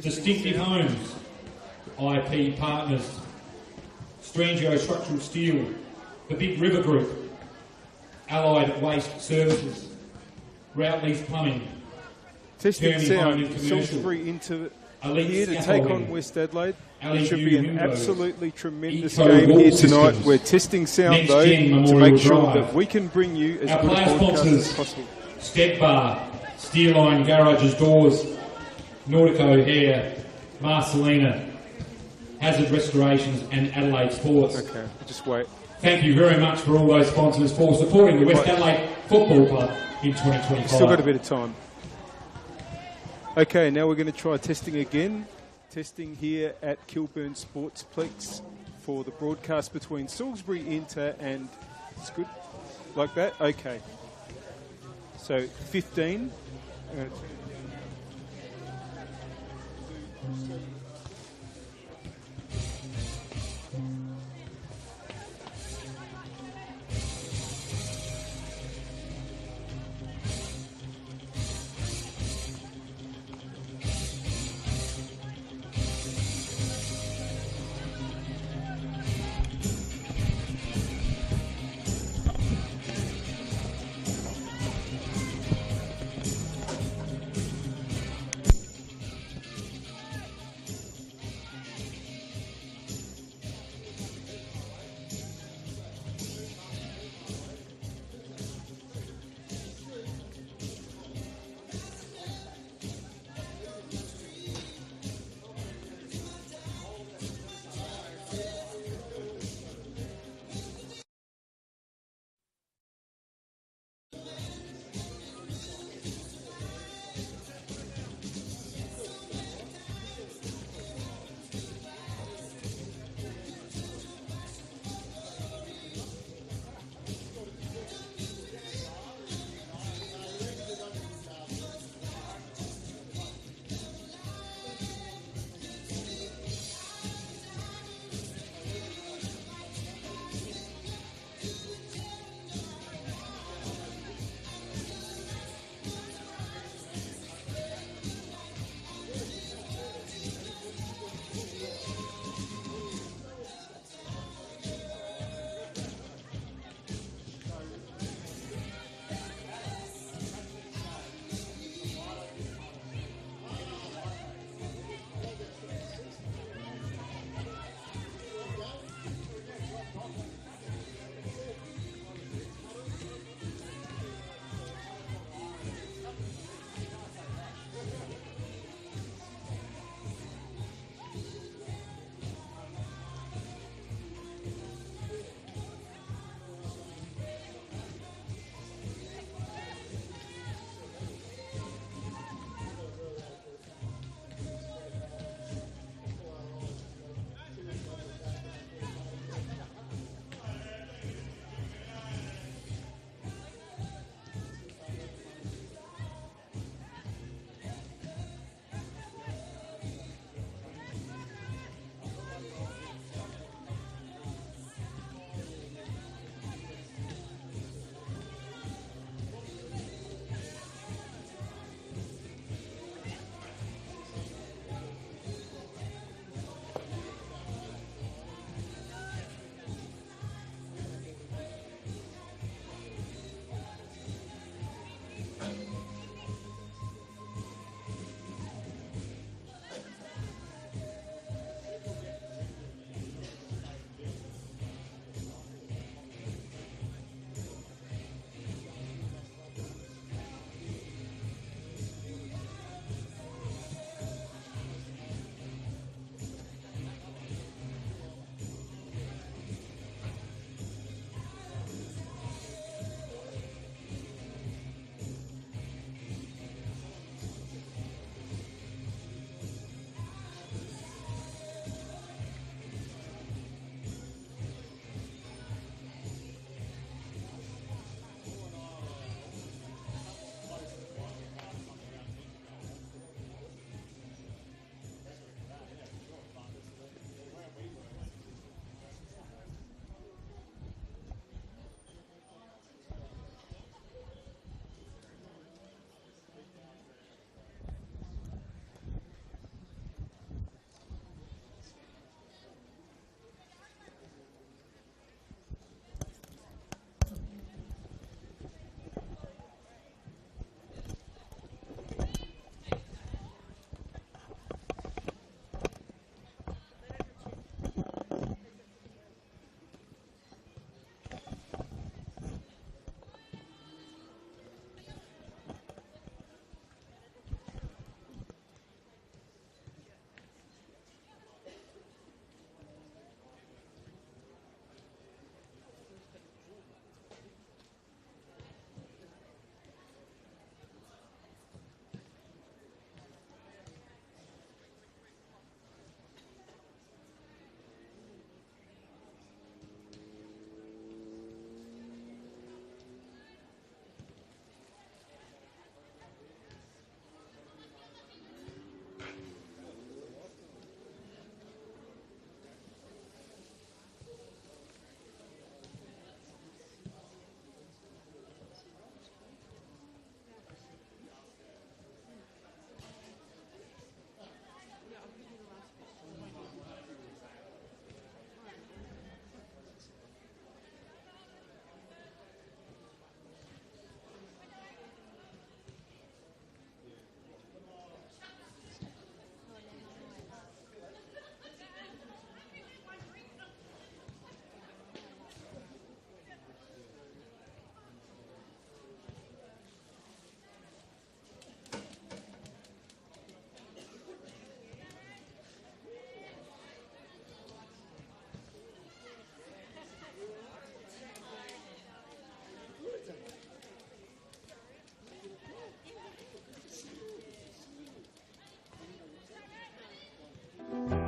Distinctive Homes, IP Partners, Strangio Structural Steel, the Big River Group, Allied Waste Services, Routley's Plumbing, Testing Kearney sound, Home and Commercial, Salisbury into Elite here to take Scaffolding, on West Adelaide. LEU It should be an Windows, absolutely tremendous Eco game Wall here tonight. Systems, We're testing sound Next though Gen to Memorial make sure Drive. that we can bring you as Our good a player broadcast sponsors, as possible. Step Bar, Steerline Garages Doors, Nautico Hair, Marcelina, Hazard Restorations and Adelaide Sports. Okay, just wait. Thank you very much for all those sponsors for supporting the West Adelaide Football Club in 2025. Still got a bit of time. Okay, now we're going to try testing again. Testing here at Kilburn Sportsplex for the broadcast between Salisbury Inter and... It's good? Like that? Okay. So, 15.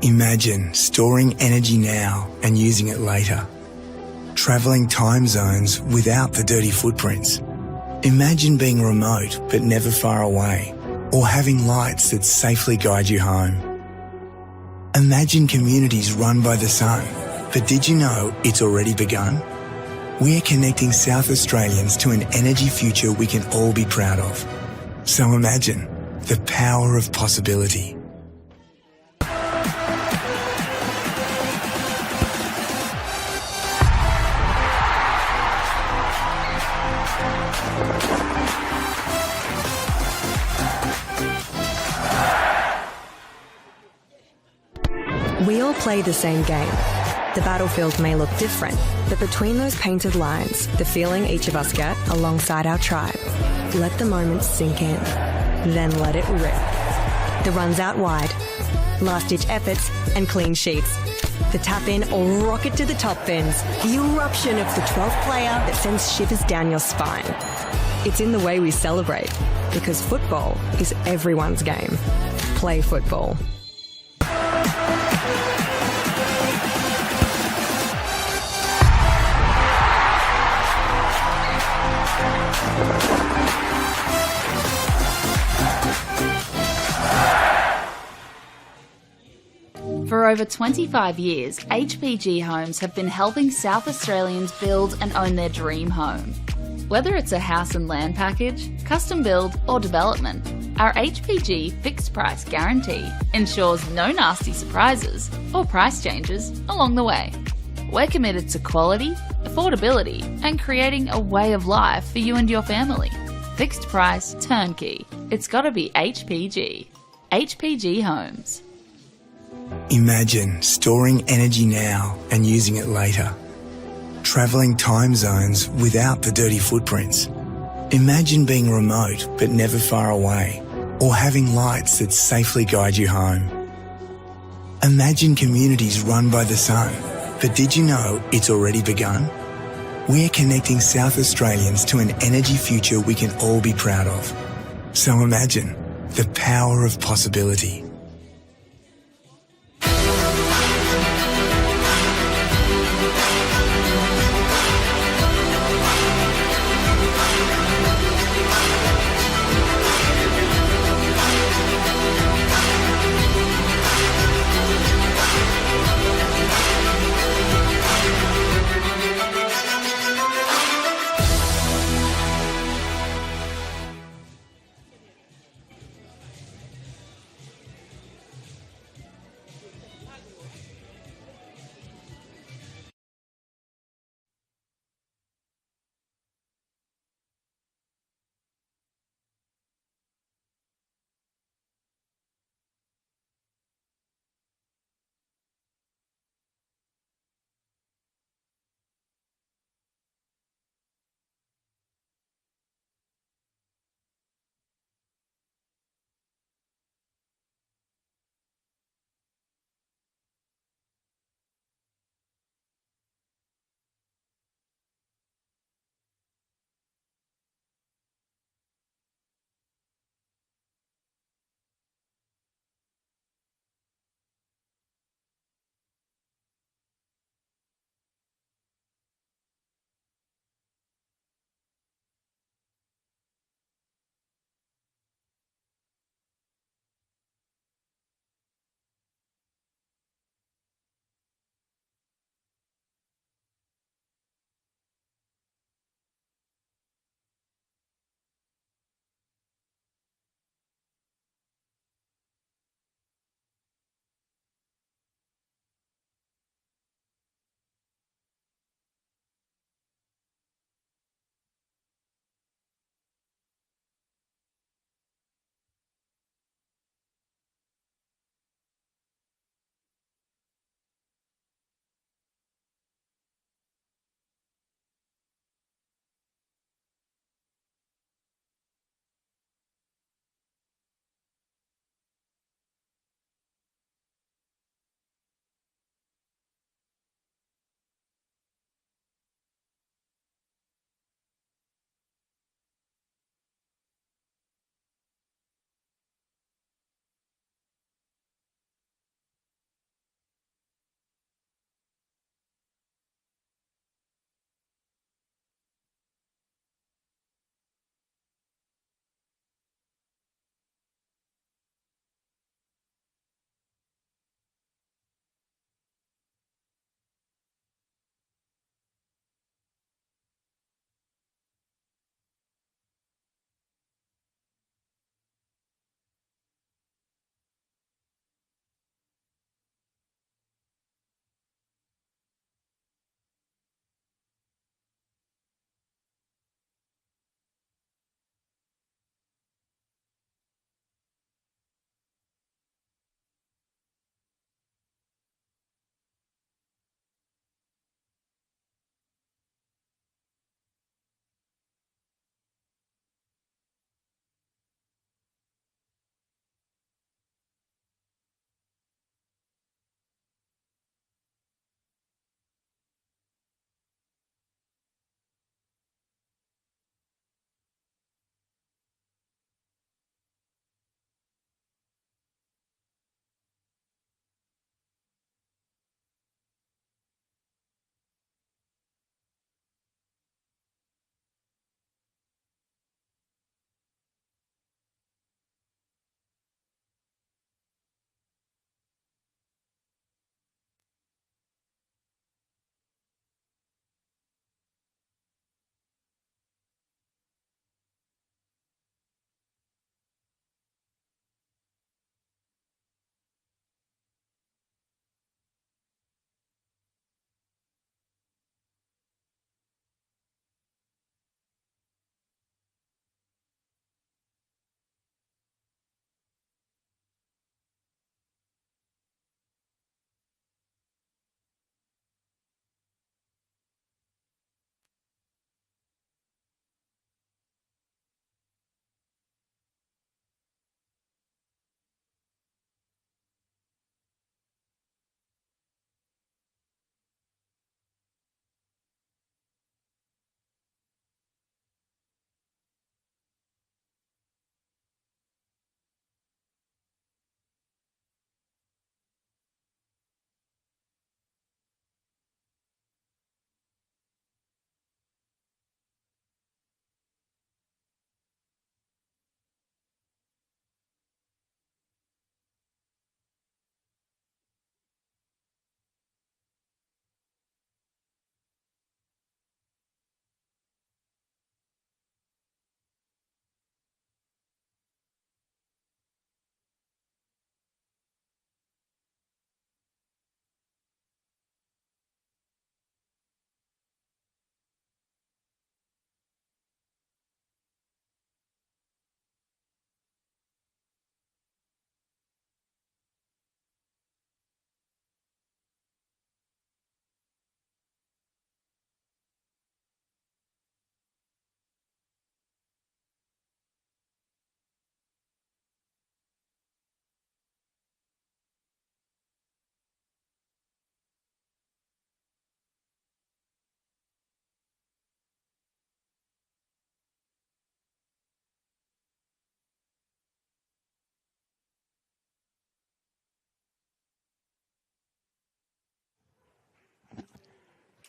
Imagine storing energy now and using it later. Travelling time zones without the dirty footprints. Imagine being remote but never far away, or having lights that safely guide you home. Imagine communities run by the sun, but did you know it's already begun? We're connecting South Australians to an energy future we can all be proud of. So imagine the power of possibility. We all play the same game. The battlefield may look different, but between those painted lines, the feeling each of us get alongside our tribe. Let the moment sink in, then let it rip. The runs out wide, last-ditch efforts and clean sheets. The tap-in or rocket to the top bins. The eruption of the 12th player that sends shivers down your spine. It's in the way we celebrate, because football is everyone's game. Play football. For over 25 years, HPG Homes have been helping South Australians build and own their dream home. Whether it's a house and land package, custom build or development, our HPG fixed price guarantee ensures no nasty surprises or price changes along the way. We're committed to quality, affordability and creating a way of life for you and your family. Fixed price, turnkey. It's gotta be HPG. HPG Homes. Imagine storing energy now and using it later. Travelling time zones without the dirty footprints. Imagine being remote but never far away, or having lights that safely guide you home. Imagine communities run by the sun, but did you know it's already begun? We're connecting South Australians to an energy future we can all be proud of. So imagine the power of possibility.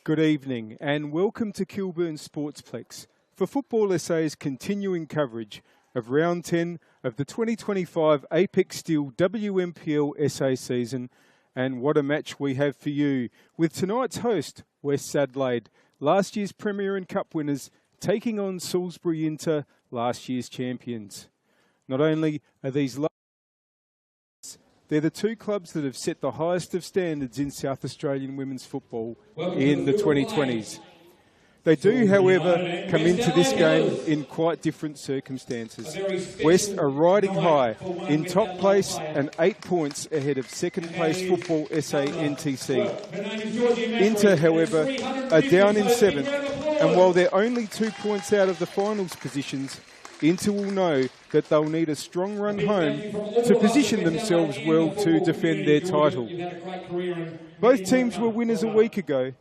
Good evening and welcome to Kilburn Sportsplex for Football SA's continuing coverage of Round 10 of the 2025 Apex Steel WNPLSA season, and what a match we have for you with tonight's host, West Adelaide, last year's Premier and Cup winners, taking on Salisbury Inter, last year's champions. Not only are these they're the two clubs that have set the highest of standards in South Australian women's football in the 2020s. They do, however, come into this game in quite different circumstances. West are riding high in top place and 8 points ahead of second place Football SA NTC. Inter, however, are down in 7th, and while they're only 2 points out of the finals positions, Inter will know that they'll need a strong run home to position themselves well to defend their title. Both teams were winners a week ago.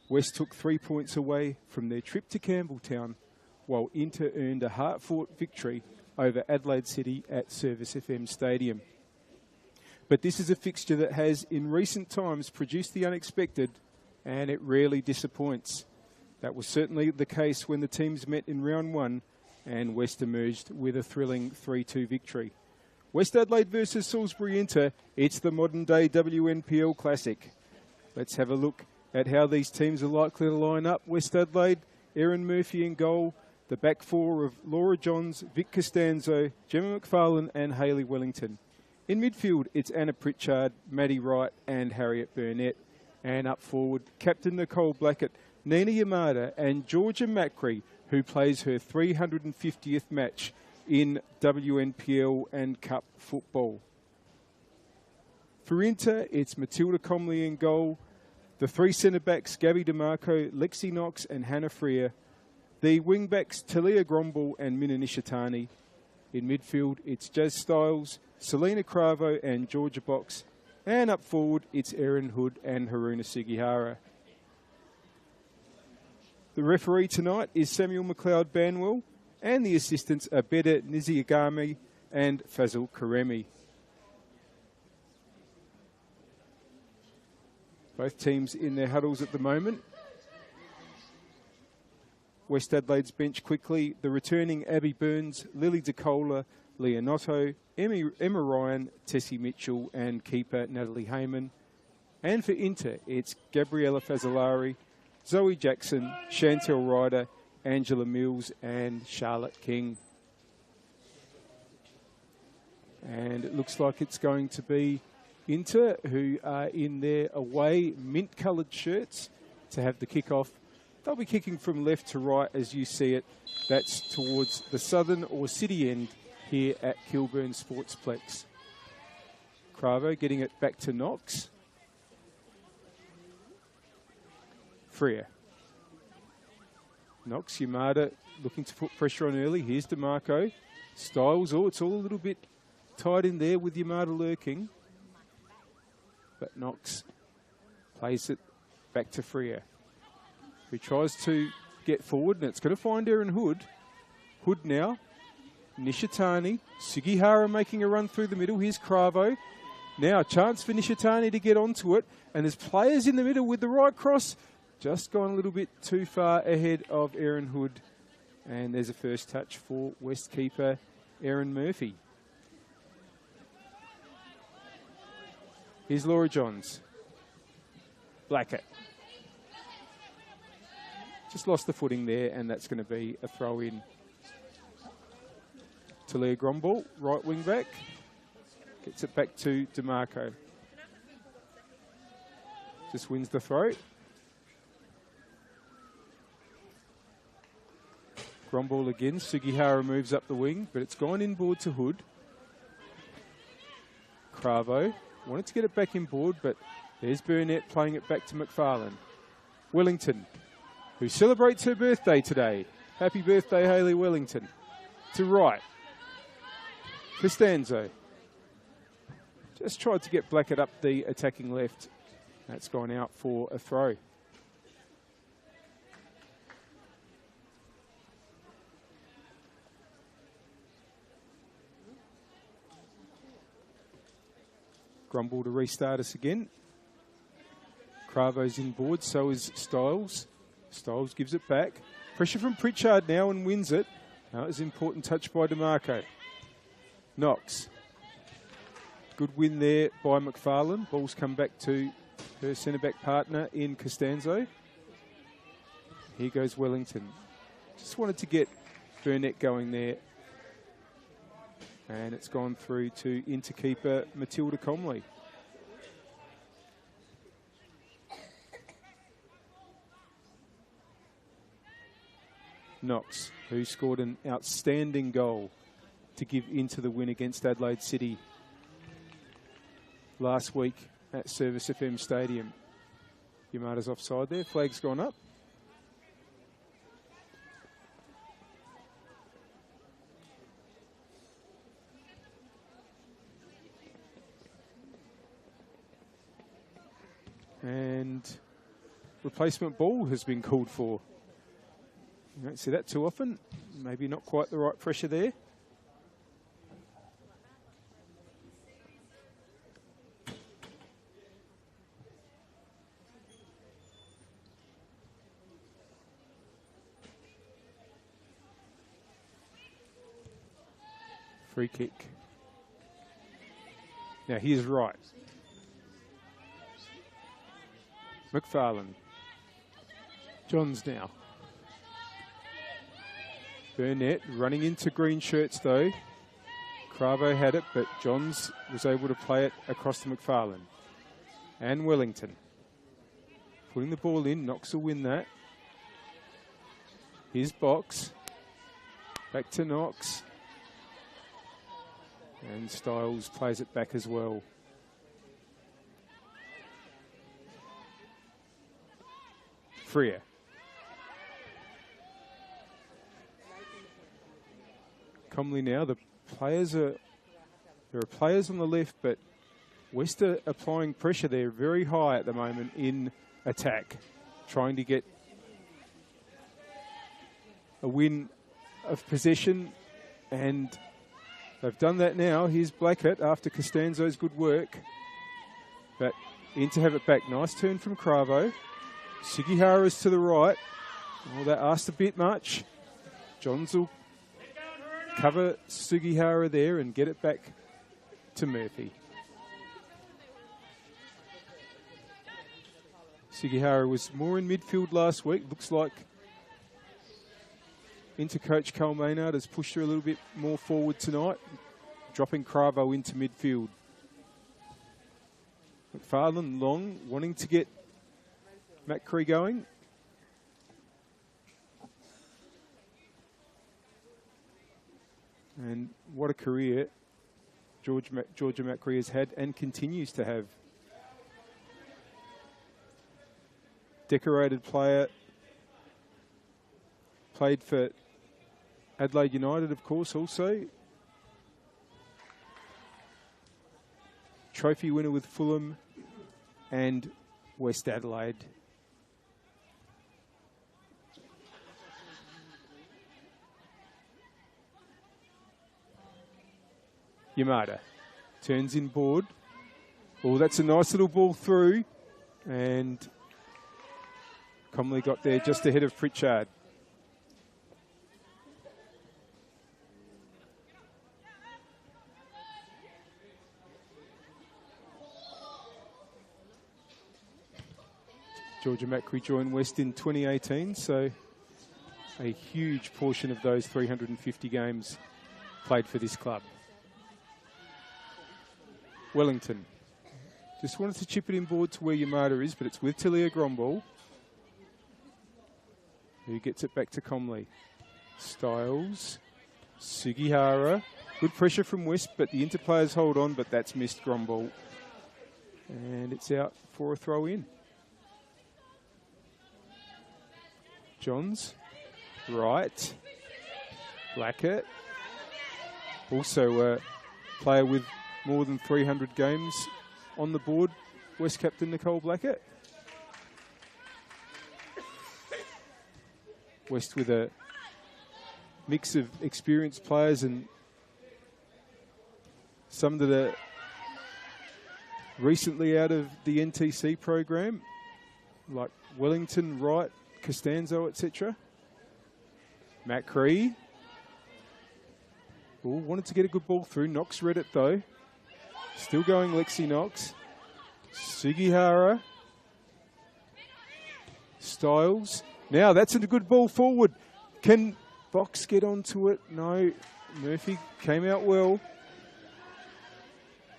West took 3 points away from their trip to Campbelltown, while Inter earned a hard-fought victory over Adelaide City at Service FM Stadium. But this is a fixture that has, in recent times, produced the unexpected, and it rarely disappoints. That was certainly the case when the teams met in round 1, and West emerged with a thrilling 3-2 victory. West Adelaide versus Salisbury Inter, it's the modern-day WNPL Classic. Let's have a look at how these teams are likely to line up. West Adelaide, Erin Murphy in goal, the back four of Laura Johns, Vic Costanzo, Gemma McFarlane and Hayley Wellington. In midfield, it's Anna Pritchard, Maddie Wright and Harriet Burnett. And up forward, Captain Nicole Blackett, Nina Yamada and Georgia Macri, who plays her 350th match in WNPL and Cup football. For Inter, it's Matilda Comley in goal, the three centre-backs, Gabby DeMarco, Lexi Knox and Hannah Freer, the wing-backs, Talia Gromball and Mina Nishitani. In midfield, it's Jazz Styles, Selena Cravo and Georgia Box, and up forward, it's Erin Hood and Haruna Sugihara. The referee tonight is Samuel McLeod Banwell, and the assistants are Beda Niziagami and Fazil Karemi. Both teams in their huddles at the moment. West Adelaide's bench quickly. The returning Abby Burns, Lily DeCola, Leonotto, Emma Ryan, Tessie Mitchell and keeper Natalie Heyman. And for Inter, it's Gabriella Fazzolari, Zoe Jackson, Chantel Ryder, Angela Mills and Charlotte King. And it looks like it's going to be Inter, who are in their away mint-coloured shirts, to have the kick-off. They'll be kicking from left to right as you see it. That's towards the southern or city end here at Kilburn Sportsplex. Cravo getting it back to Knox. Freer. Knox, Yamada looking to put pressure on early. Here's DeMarco. Styles, it's all a little bit tight in there with Yamada lurking. But Knox plays it back to Freer, who tries to get forward, and it's going to find Erin Hood. Hood now. Nishitani. Sugihara making a run through the middle. Here's Cravo. Now, a chance for Nishitani to get onto it, and there's players in the middle with the right cross. Just gone a little bit too far ahead of Erin Hood. And there's a first touch for West keeper Erin Murphy. Here's Laura Johns. Blackett. Just lost the footing there, and that's going to be a throw in. Talia Gromball, right wing back. Gets it back to DeMarco. Just wins the throw. Gromball again. Sugihara moves up the wing, but it's gone inboard to Hood. Cravo wanted to get it back inboard, but there's Burnett playing it back to McFarlane. Wellington, who celebrates her birthday today. Happy birthday, Hayley Wellington. To right. Costanzo. Just tried to get Blackett up the attacking left. That's gone out for a throw. Grumble to restart us again. Cravo's inboard, so is Styles. Styles gives it back. Pressure from Pritchard now and wins it. That was an important touch by DeMarco. Knox. Good win there by McFarlane. Ball's come back to her centre-back partner in Costanzo. Here goes Wellington. Just wanted to get Burnett going there. And it's gone through to interkeeper Matilda Comley. Knox, who scored an outstanding goal to give into the win against Adelaide City last week at Service FM Stadium. Yamada's offside there. Flag's gone up. And replacement ball has been called for. You don't see that too often. Maybe not quite the right pressure there. Free kick. Now here's right. McFarlane. Johns now. Burnett running into green shirts though. Cravo had it, but Johns was able to play it across to McFarlane. And Wellington. Putting the ball in, Knox will win that. Here's Box. Back to Knox. And Styles plays it back as well. Freer. Comley now, there are players on the left, but West are applying pressure there very high at the moment in attack, trying to get a win of possession, and they've done that now. Here's Blackett after Costanzo's good work, but in to have it back. Nice turn from Cravo. Sugihara's to the right. Oh, that asked a bit much. Johns will cover Sugihara there and get it back to Murphy. Sugihara was more in midfield last week. Looks like Intercoach Carl Maynard has pushed her a little bit more forward tonight, dropping Cravo into midfield. McFarlane long, wanting to get McCree going. And what a career Georgia McCree has had and continues to have. Decorated player, played for Adelaide United, of course, also. Trophy winner with Fulham and West Adelaide. Yamada turns inboard. Oh, that's a nice little ball through. And Comley got there just ahead of Pritchard. Georgia Macri joined West in 2018, so a huge portion of those 350 games played for this club. Wellington. Just wanted to chip it inboard to where Yamada is, but it's with Talia Gromball, who gets it back to Comley. Styles. Sugihara. Good pressure from West, but the interplayers hold on, but that's missed Gromball. And it's out for a throw in. Johns. Right. Blackett. Also a player with more than 300 games on the board, West captain Nicole Blackett. West with a mix of experienced players and some that are recently out of the NTC program. like Wellington, Wright, Costanzo, etc. Matt Cree. Oh, wanted to get a good ball through. Knox read it though. Still going Lexi Knox. Sugihara. Styles. Now that's a good ball forward. Can Box get onto it? No. Murphy came out well.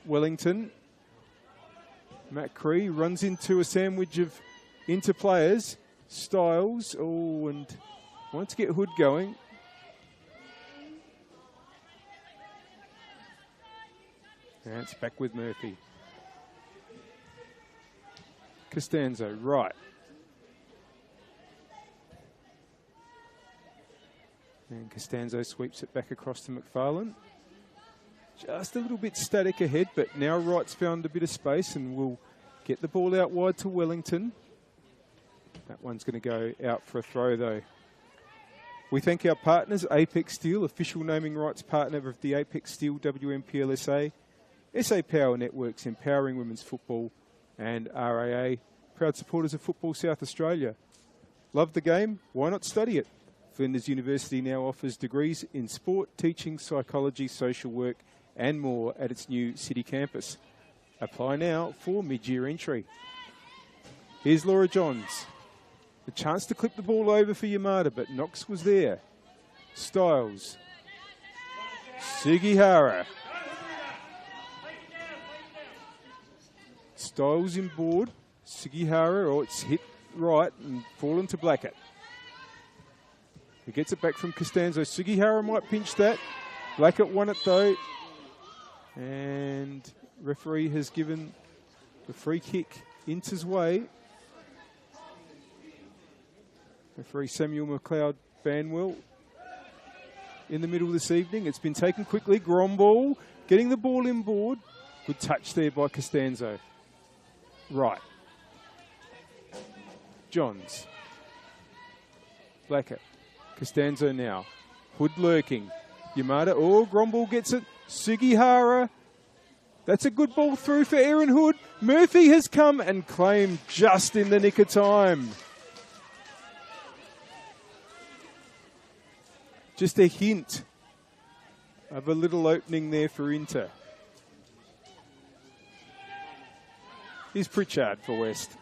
Wellington. Matt Cree runs into a sandwich of inter-players. Styles. Oh, and wants to get Hood going. And it's back with Murphy. Costanzo, right. And Costanzo sweeps it back across to McFarlane. Just a little bit static ahead, but now Wright's found a bit of space and will get the ball out wide to Wellington. That one's going to go out for a throw, though. We thank our partners, Apex Steel, official naming rights partner of the Apex Steel WNPLSA, SA Power Networks, empowering women's football, and RAA, proud supporters of Football South Australia. Love the game? Why not study it? Flinders University now offers degrees in sport, teaching, psychology, social work, and more at its new city campus. Apply now for mid-year entry. Here's Laura Johns. The chance to clip the ball over for Yamada, but Knox was there. Styles. Sugihara. Styles inboard. Sugihara, oh, it's hit right and fallen to Blackett. He gets it back from Costanzo. Sugihara might pinch that. Blackett won it though. And referee has given the free kick Inter's way. Referee Samuel McLeod-Banwell in the middle this evening. It's been taken quickly. Gromball getting the ball inboard. Good touch there by Costanzo. Right. Johns. Blackett. Costanzo now. Hood lurking. Yamada. Oh, Gromball gets it. Sugihara. That's a good ball through for Aaron Hood. Murphy has come and claimed just in the nick of time. Just a hint of a little opening there for Inter. Here's Pritchard for West.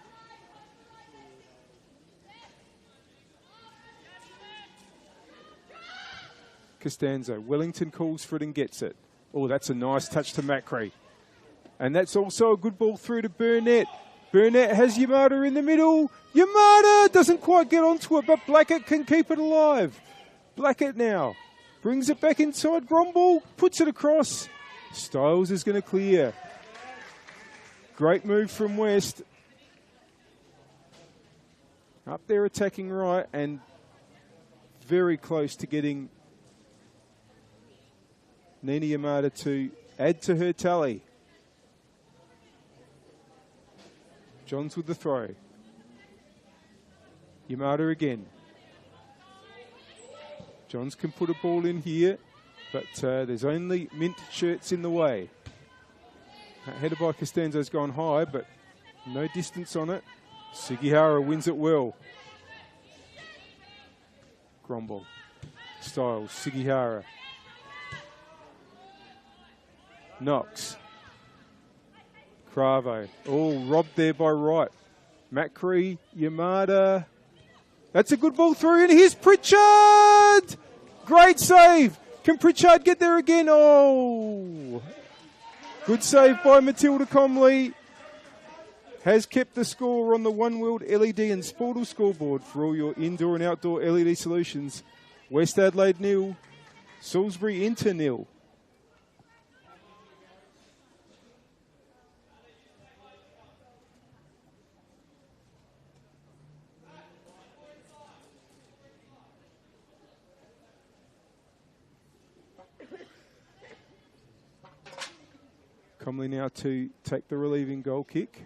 Costanzo. Wellington calls for it and gets it. Oh, that's a nice touch to Macri. And that's also a good ball through to Burnett. Burnett has Yamada in the middle. Yamada doesn't quite get onto it, but Blackett can keep it alive. Blackett now brings it back inside. Gromball puts it across. Styles is going to clear. Great move from West. Up there attacking right and very close to getting Nina Yamada to add to her tally. Johns with the throw. Yamada again. Johns can put a ball in here, but there's only mint shirts in the way. Headed by Costanzo's gone high, but no distance on it. Sugihara wins it well. Gromball. Styles. Sugihara. Knox. Cravo. Oh, robbed there by Wright. Macri. Yamada. That's a good ball through, and here's Pritchard! Great save! Can Pritchard get there again? Oh! Good save by Matilda Comley. Has kept the score on the One World LED and Sportal scoreboard for all your indoor and outdoor LED solutions. West Adelaide 0, Salisbury Inter 0. Comley now to take the relieving goal kick.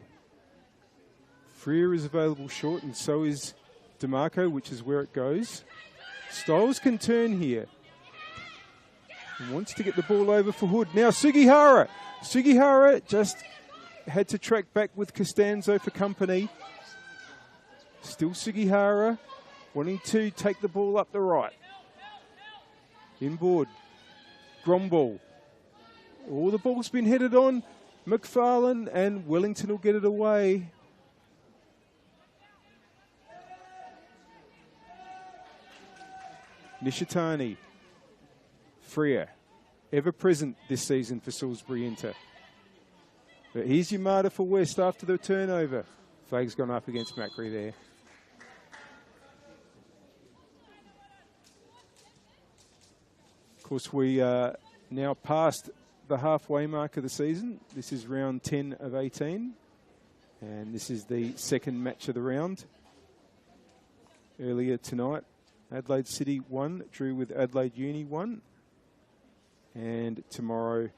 Freer is available short, and so is DeMarco, which is where it goes. Styles can turn here. And wants to get the ball over for Hood. Now Sugihara. Sugihara just had to track back with Costanzo for company. Still Sugihara wanting to take the ball up the right. Inboard. Gromball. Oh, the ball's been headed on. McFarlane and Wellington will get it away. Nishitani. Freer. Ever present this season for Salisbury Inter. But here's Yamada for West after the turnover. Flag's gone up against Macri there. Of course, we are now past the halfway mark of the season. This is round 10 of 18. And this is the second match of the round. Earlier tonight, Adelaide City won, drew with Adelaide Uni 1. And tomorrow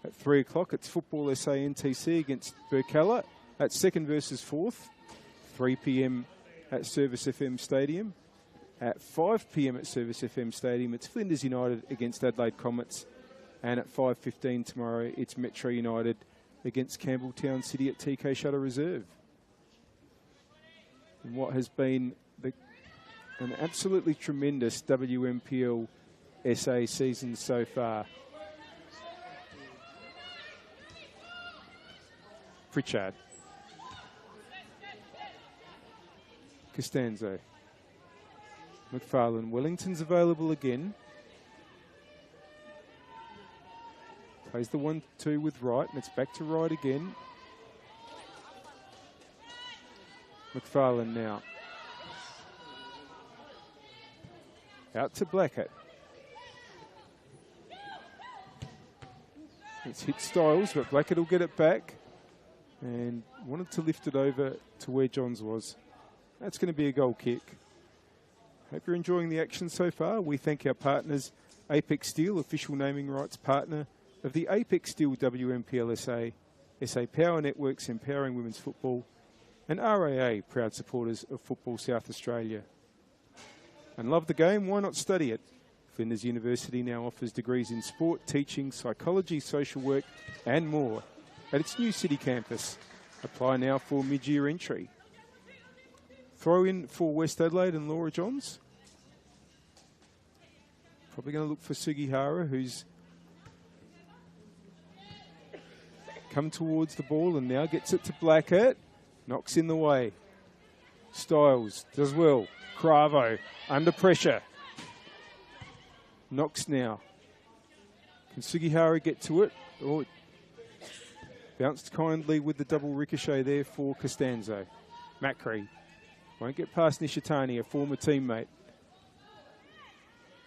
at 3 o'clock, it's Football SA NTC against Burkalla. That's second versus fourth. 3 p.m. at Service FM Stadium. At 5 p.m. at Service FM Stadium, it's Flinders United against Adelaide Comets. And at 5:15 tomorrow, it's Metro United against Campbelltown City at TK Shutter Reserve. And what has been an absolutely tremendous WNPL SA season so far. Pritchard. Costanzo. McFarlane. Wellington's available again. Plays the 1-2 with right, and it's back to right again. McFarlane now. Out to Blackett. It's hit Styles, but Blackett will get it back. And wanted to lift it over to where Johns was. That's going to be a goal kick. Hope you're enjoying the action so far. We thank our partners, Apex Steel, official naming rights partner of the Apex Steel WNPLSA, SA Power Networks empowering women's football, and RAA, proud supporters of Football South Australia. And love the game? Why not study it? Flinders University now offers degrees in sport, teaching, psychology, social work, and more at its new city campus. Apply now for mid-year entry. Throw in for West Adelaide and Laura Johns. Probably going to look for Sugihara, who's come towards the ball and now gets it to Blackett. Knocks in the way. Styles does well. Cravo under pressure. Knocks now. Can Sugihara get to it? Oh, it bounced kindly with the double ricochet there for Costanzo. Macri won't get past Nishitani, a former teammate.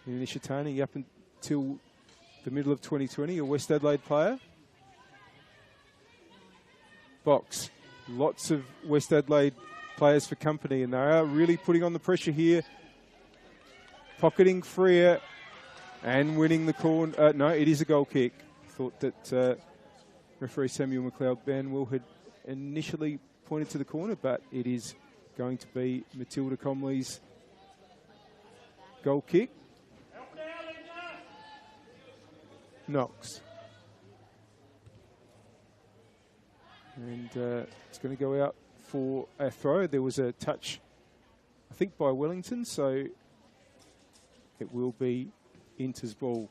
And Nishitani up until the middle of 2020, a West Adelaide player. Box. Lots of West Adelaide players for company, and they are really putting on the pressure here. Pocketing Freer and winning the corner. No, it is a goal kick. Thought that referee Samuel McLeod-Banwell had initially pointed to the corner, but it is going to be Matilda Comley's goal kick. Knox. And it's going to go out for a throw. There was a touch, I think, by Wellington, so it will be Inter's ball.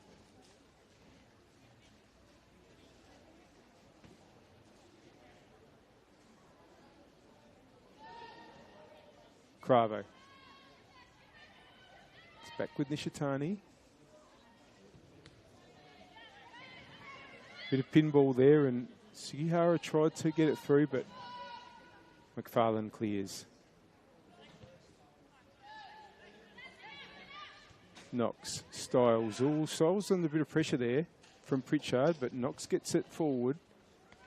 Cravo. It's back with Nishitani. Bit of pinball there, and Sugihara tried to get it through, but McFarlane clears. Knox, Styles. All Styles under a bit of pressure there from Pritchard, but Knox gets it forward.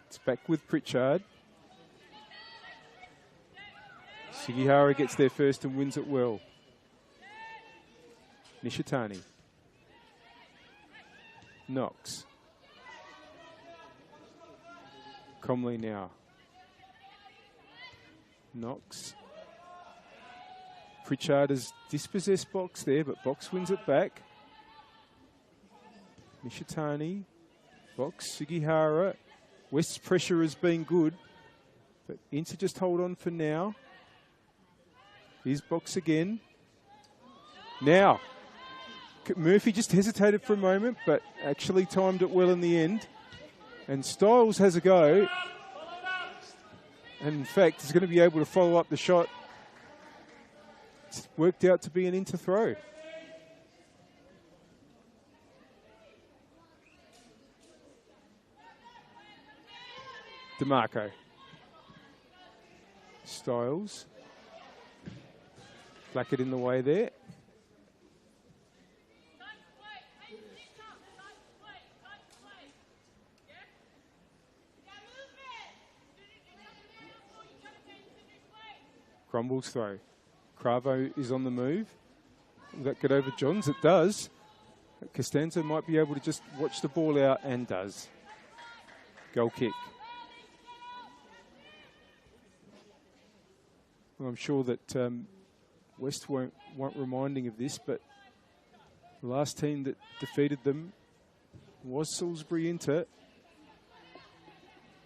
It's back with Pritchard. Sugihara gets there first and wins it well. Nishitani. Knox. Comley now. Knox. Pritchard has dispossessed Box there, but Box wins it back. Nishitani. Box. Sugihara. West's pressure has been good, but Inter just hold on for now. Here's box again. Now, Murphy just hesitated for a moment, but actually timed it well in the end. And Styles has a go. And in fact, he's going to be able to follow up the shot. It's worked out to be an inter throw. DeMarco. Styles. Blackett in the way there. Grumble's throw. Cravo is on the move. Will that get over Johns? It does. Costanzo might be able to just watch the ball out, and does. Goal kick. Well, I'm sure that West won't want reminding of this, but the last team that defeated them was Salisbury Inter.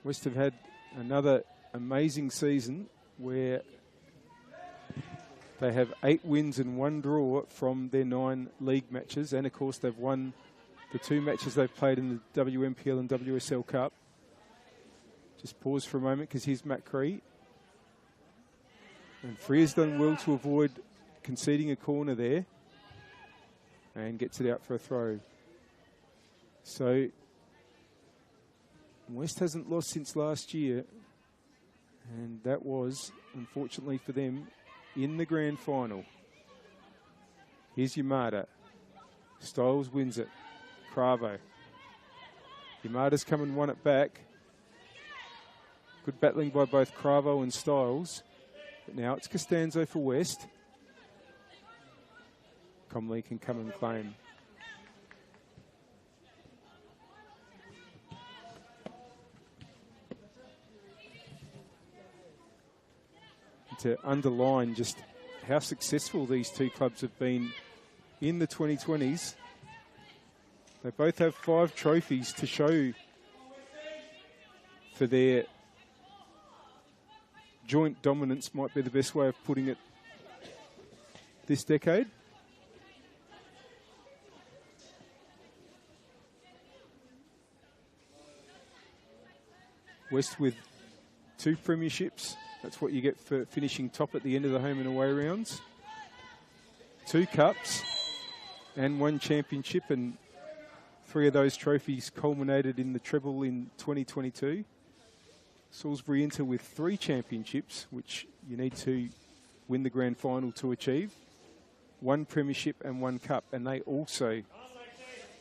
West have had another amazing season where they have 8 wins and 1 draw from their 9 league matches. And, of course, they've won the 2 matches they've played in the WMPL and WSL Cup. Just pause for a moment because here's Matt Cree. And Freer's done well to avoid conceding a corner there. And gets it out for a throw. So, West hasn't lost since last year. And that was, unfortunately for them, in the grand final. Here's Yamada. Styles wins it. Cravo. Yamada's come and won it back. Good battling by both Cravo and Styles. But now it's Costanzo for West. Comley can come and claim. To underline just how successful these 2 clubs have been in the 2020s. They both have 5 trophies to show for their joint dominance, might be the best way of putting it this decade. West with 2 premierships. That's what you get for finishing top at the end of the home and away rounds. 2 cups and 1 championship, and 3 of those trophies culminated in the treble in 2022. Salisbury Inter with 3 championships, which you need to win the grand final to achieve. 1 premiership and 1 cup, and they also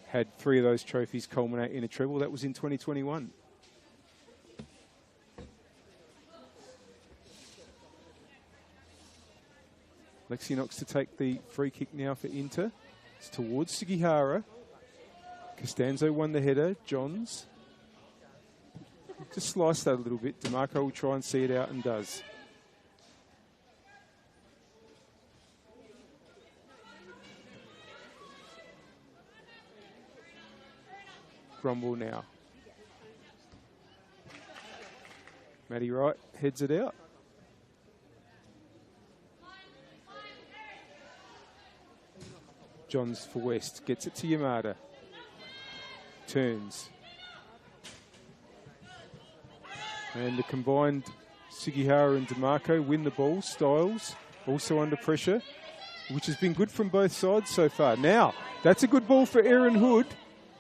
had 3 of those trophies culminate in a treble. That was in 2021. Lexinox to take the free kick now for Inter. It's towards Sugihara. Costanzo won the header. Johns. Just slice that a little bit. DeMarco will try and see it out and does. Grumble now. Matty Wright heads it out. Johns for West. Gets it to Yamada. Turns. And the combined Sugihara and DeMarco win the ball. Styles also under pressure, which has been good from both sides so far. Now, that's a good ball for Aaron Hood,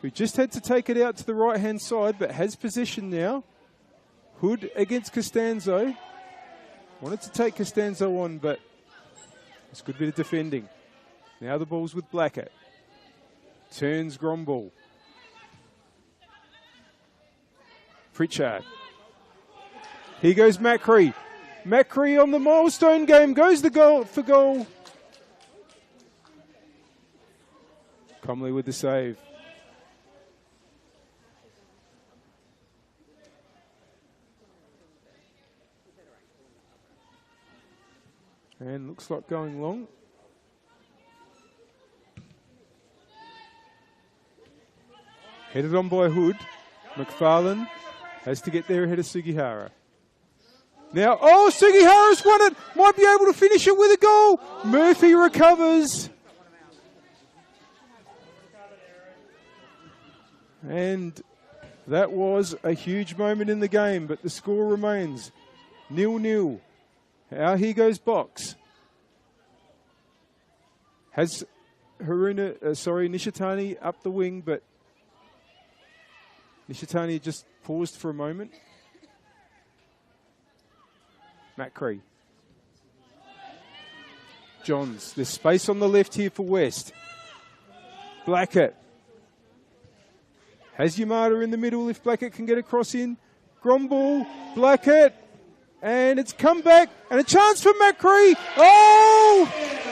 who just had to take it out to the right-hand side, but has possession now. Hood against Costanzo. Wanted to take Costanzo on, but it's a good bit of defending. Now the ball's with Blackett. Turns Gromball. Pritchard. Here goes Macri. Macri on the milestone game. Goes the goal for goal. Comley with the save. And looks like going long. Headed on by Hood. McFarlane has to get there ahead of Sugihara. Now, oh, Sugihara's won it. Might be able to finish it with a goal. Murphy recovers. And that was a huge moment in the game, but the score remains 0-0. Here goes Box. Has Nishitani up the wing, but Nishitani just paused for a moment. Macri. Johns. There's space on the left here for West. Blackett. Has Yamada in the middle if Blackett can get across in. Gromball. Blackett. And it's come back. And a chance for Macri. Oh!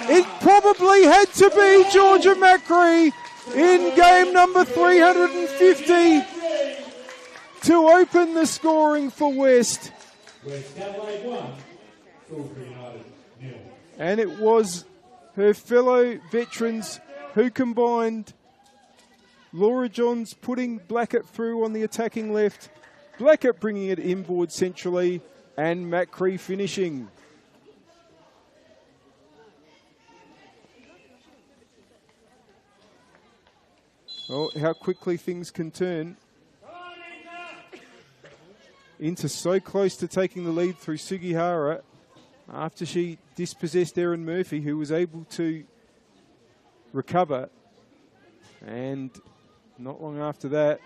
It probably had to be Georgia Macri in game number 350 to open the scoring for West. Adelaide 1, Salisbury United 0. And it was her fellow veterans who combined. Laura Johns putting Blackett through on the attacking left, Blackett bringing it inboard centrally, and Macri finishing. Oh, how quickly things can turn. Inter so close to taking the lead through Sugihara after she dispossessed Erin Murphy, who was able to recover. And not long after that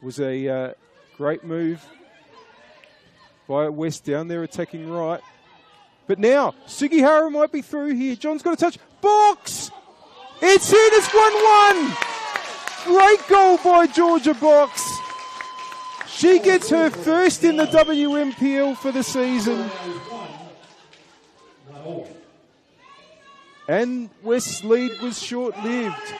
was a great move by West down there attacking right. But now Sugihara might be through here. John's got a touch. Box! It's in, it's 1-1. Great goal by Georgia Box. She gets her first in the WMPL for the season. And West's lead was short-lived.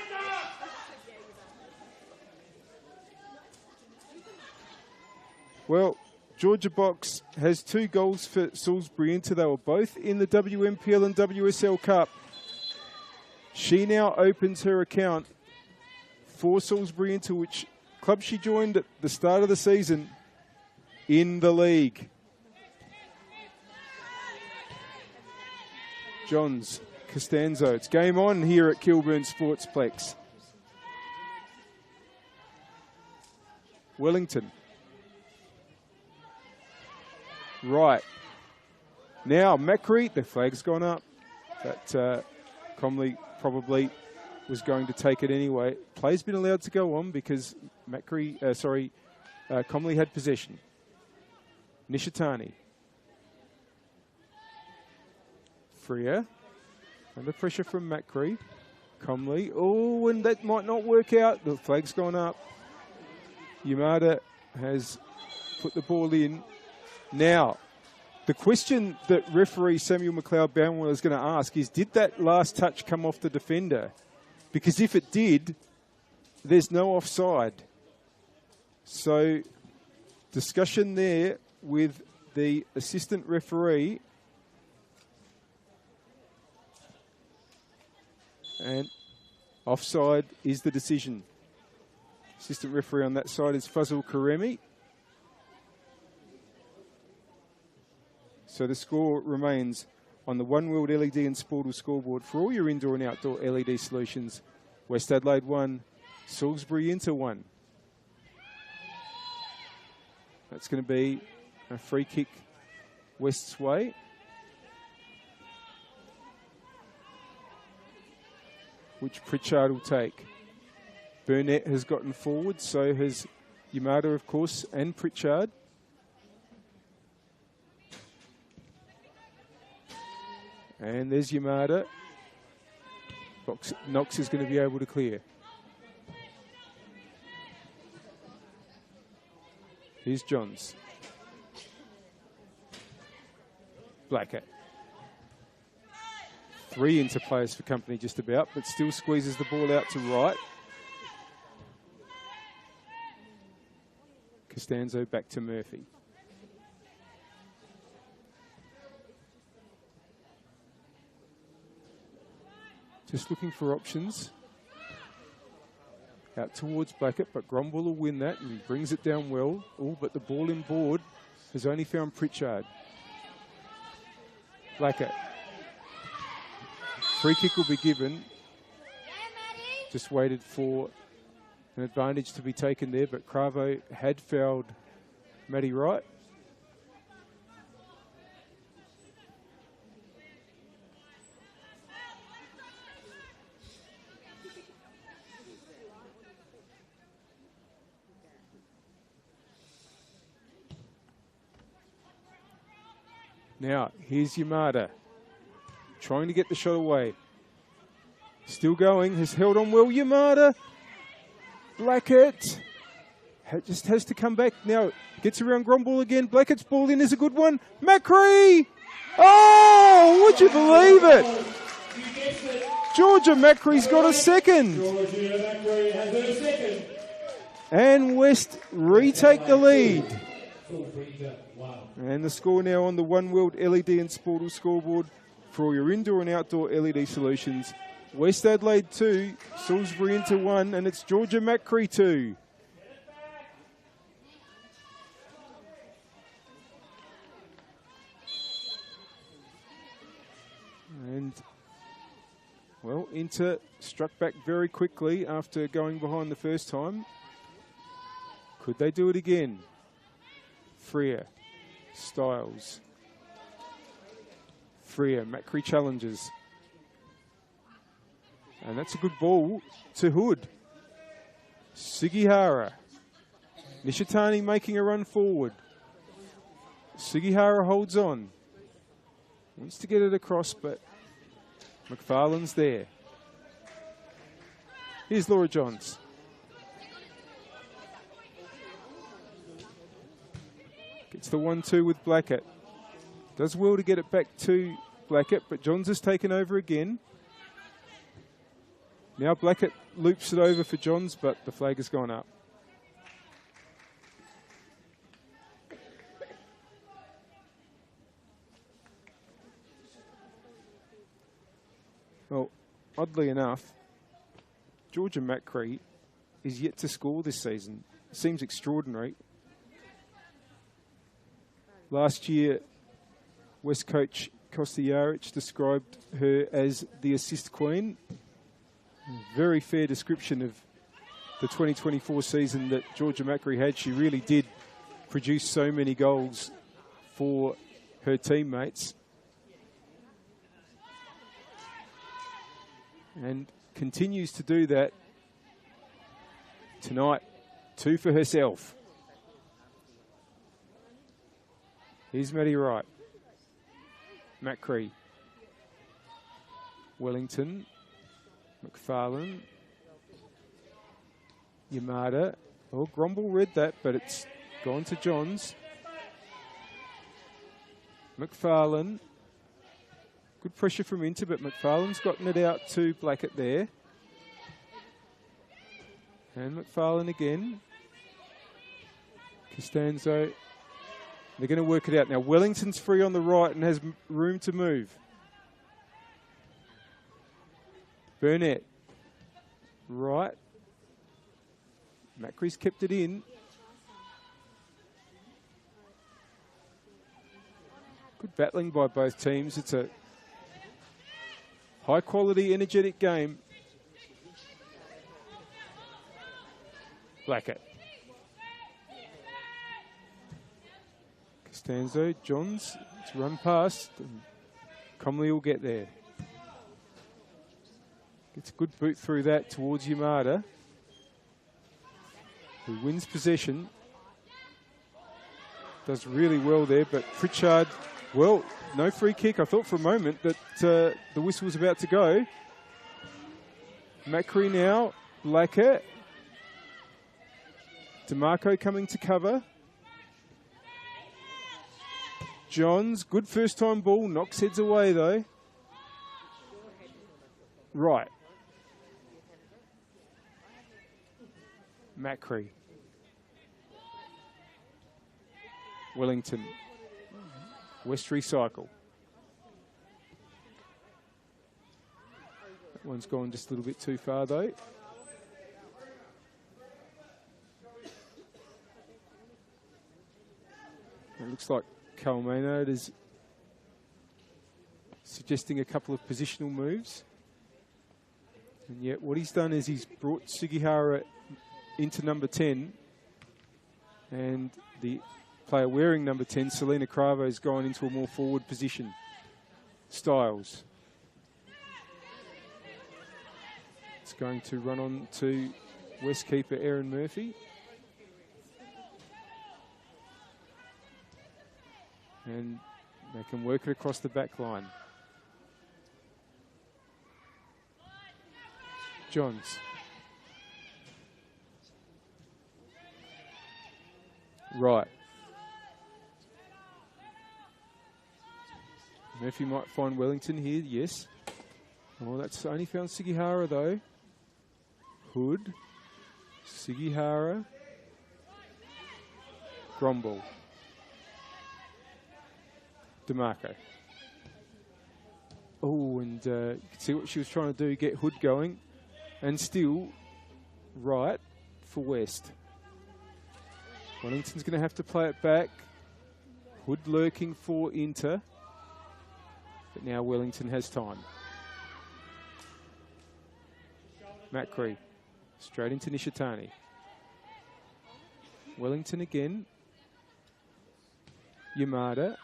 Well, Georgia Box has 2 goals for Salisbury Inter. They were both in the WMPL and WSL Cup. She now opens her account for Salisbury Inter, which club she joined at the start of the season in the league. Johns, Costanzo. It's game on here at Kilburn Sportsplex. Wellington. Right. Now, Macri, the flag's gone up. That Comley probably was going to take it anyway. Play's been allowed to go on because Comley had possession. Nishitani. Freer. Under pressure from Macri. Comley. Oh, and that might not work out. The flag's gone up. Yamada has put the ball in. Now, the question that referee Samuel McLeod-Bownwell is going to ask is, did that last touch come off the defender? Because if it did, there's no offside. So, discussion there with the assistant referee. And offside is the decision. Assistant referee on that side is Fazil Karemi. So the score remains on the One World LED and Sportal scoreboard for all your indoor and outdoor LED solutions. West Adelaide 1, Salisbury Inter 1. That's going to be a free kick West's way. Which Pritchard will take. Burnett has gotten forward, so has Yamada, of course, and Pritchard. And there's Yamada. Knox is going to be able to clear. Here's Johns. Blackett. 3 Inter players for company just about, but still squeezes the ball out to right. Costanzo back to Murphy. Just looking for options. Out towards Blackett, but Gromwell will win that and brings it down well. Oh, but the ball in board. has only found Pritchard. Blackett. Free kick will be given. Just waited for an advantage to be taken there, but Cravo had fouled Matty Wright. Now, here's Yamada, trying to get the shot away. Still going, has held on well, Yamada. Blackett just has to come back. Now, gets around Gromball again. Blackett's ball in is a good one. Macri! Oh, would you believe it? Georgia Macri's got a second. And West retake the lead. And the score now on the One World LED and Sportal scoreboard for all your indoor and outdoor LED solutions. West Adelaide 2, Salisbury into 1, and it's Georgia Macri 2. And, well, Inter struck back very quickly after going behind the first time. Could they do it again? Freer. Styles. Freer, Macri challenges. And that's a good ball to Hood. Sugihara. Nishitani making a run forward. Sugihara holds on. Wants to get it across, but McFarlane's there. Here's Laura Johns. Gets the 1-2 with Blackett. Does well to get it back to Blackett, but Johns has taken over again. Now Blackett loops it over for Johns, but the flag has gone up. Well, oddly enough, Georgia Macri is yet to score this season. Seems extraordinary. Last year, West coach Costa Jaric described her as the assist queen. Very fair description of the 2024 season that Georgia Macri had. She really did produce so many goals for her teammates. And continues to do that tonight. 2 for herself. Here's Matty Wright. Macri. Wellington. McFarlane. Yamada. Oh, Gromball read that, but it's gone to Johns. McFarlane. Good pressure from Inter, but McFarlane's gotten it out to Blackett there. And McFarlane again. Costanzo. They're going to work it out. Now, Wellington's free on the right and has room to move. Burnett. Right. Macri's kept it in. Good battling by both teams. It's a high-quality, energetic game. Blackett. Costanzo, Johns, it's run past, and Comley will get there. Gets a good boot through that towards Yamada, who wins possession. Does really well there, but Pritchard, well, no free kick. I thought for a moment that the whistle was about to go. Macri now, Blackett. DeMarco coming to cover. Johns, good first time ball, knocks heads away though. Right. Macri. Wellington. West recycle. That one's gone just a little bit too far though. It Looks like Carl Maynard is suggesting a couple of positional moves. And yet what he's done is he's brought Sugihara into number 10, and the player wearing number 10, Selena Cravo, has gone into a more forward position. Styles. It's going to run on to West keeper Aaron Murphy. And they can work it across the back line. Johns. Right. Murphy might find Wellington here, yes. Oh, that's only found Sugihara though. Hood. Sugihara. Gromball. DeMarco. Oh, and you can see what she was trying to do, get Hood going. And still right for West. Wellington's going to have to play it back. Hood lurking for Inter. But now Wellington has time. Macri. Straight into Nishitani. Wellington again. Yamada.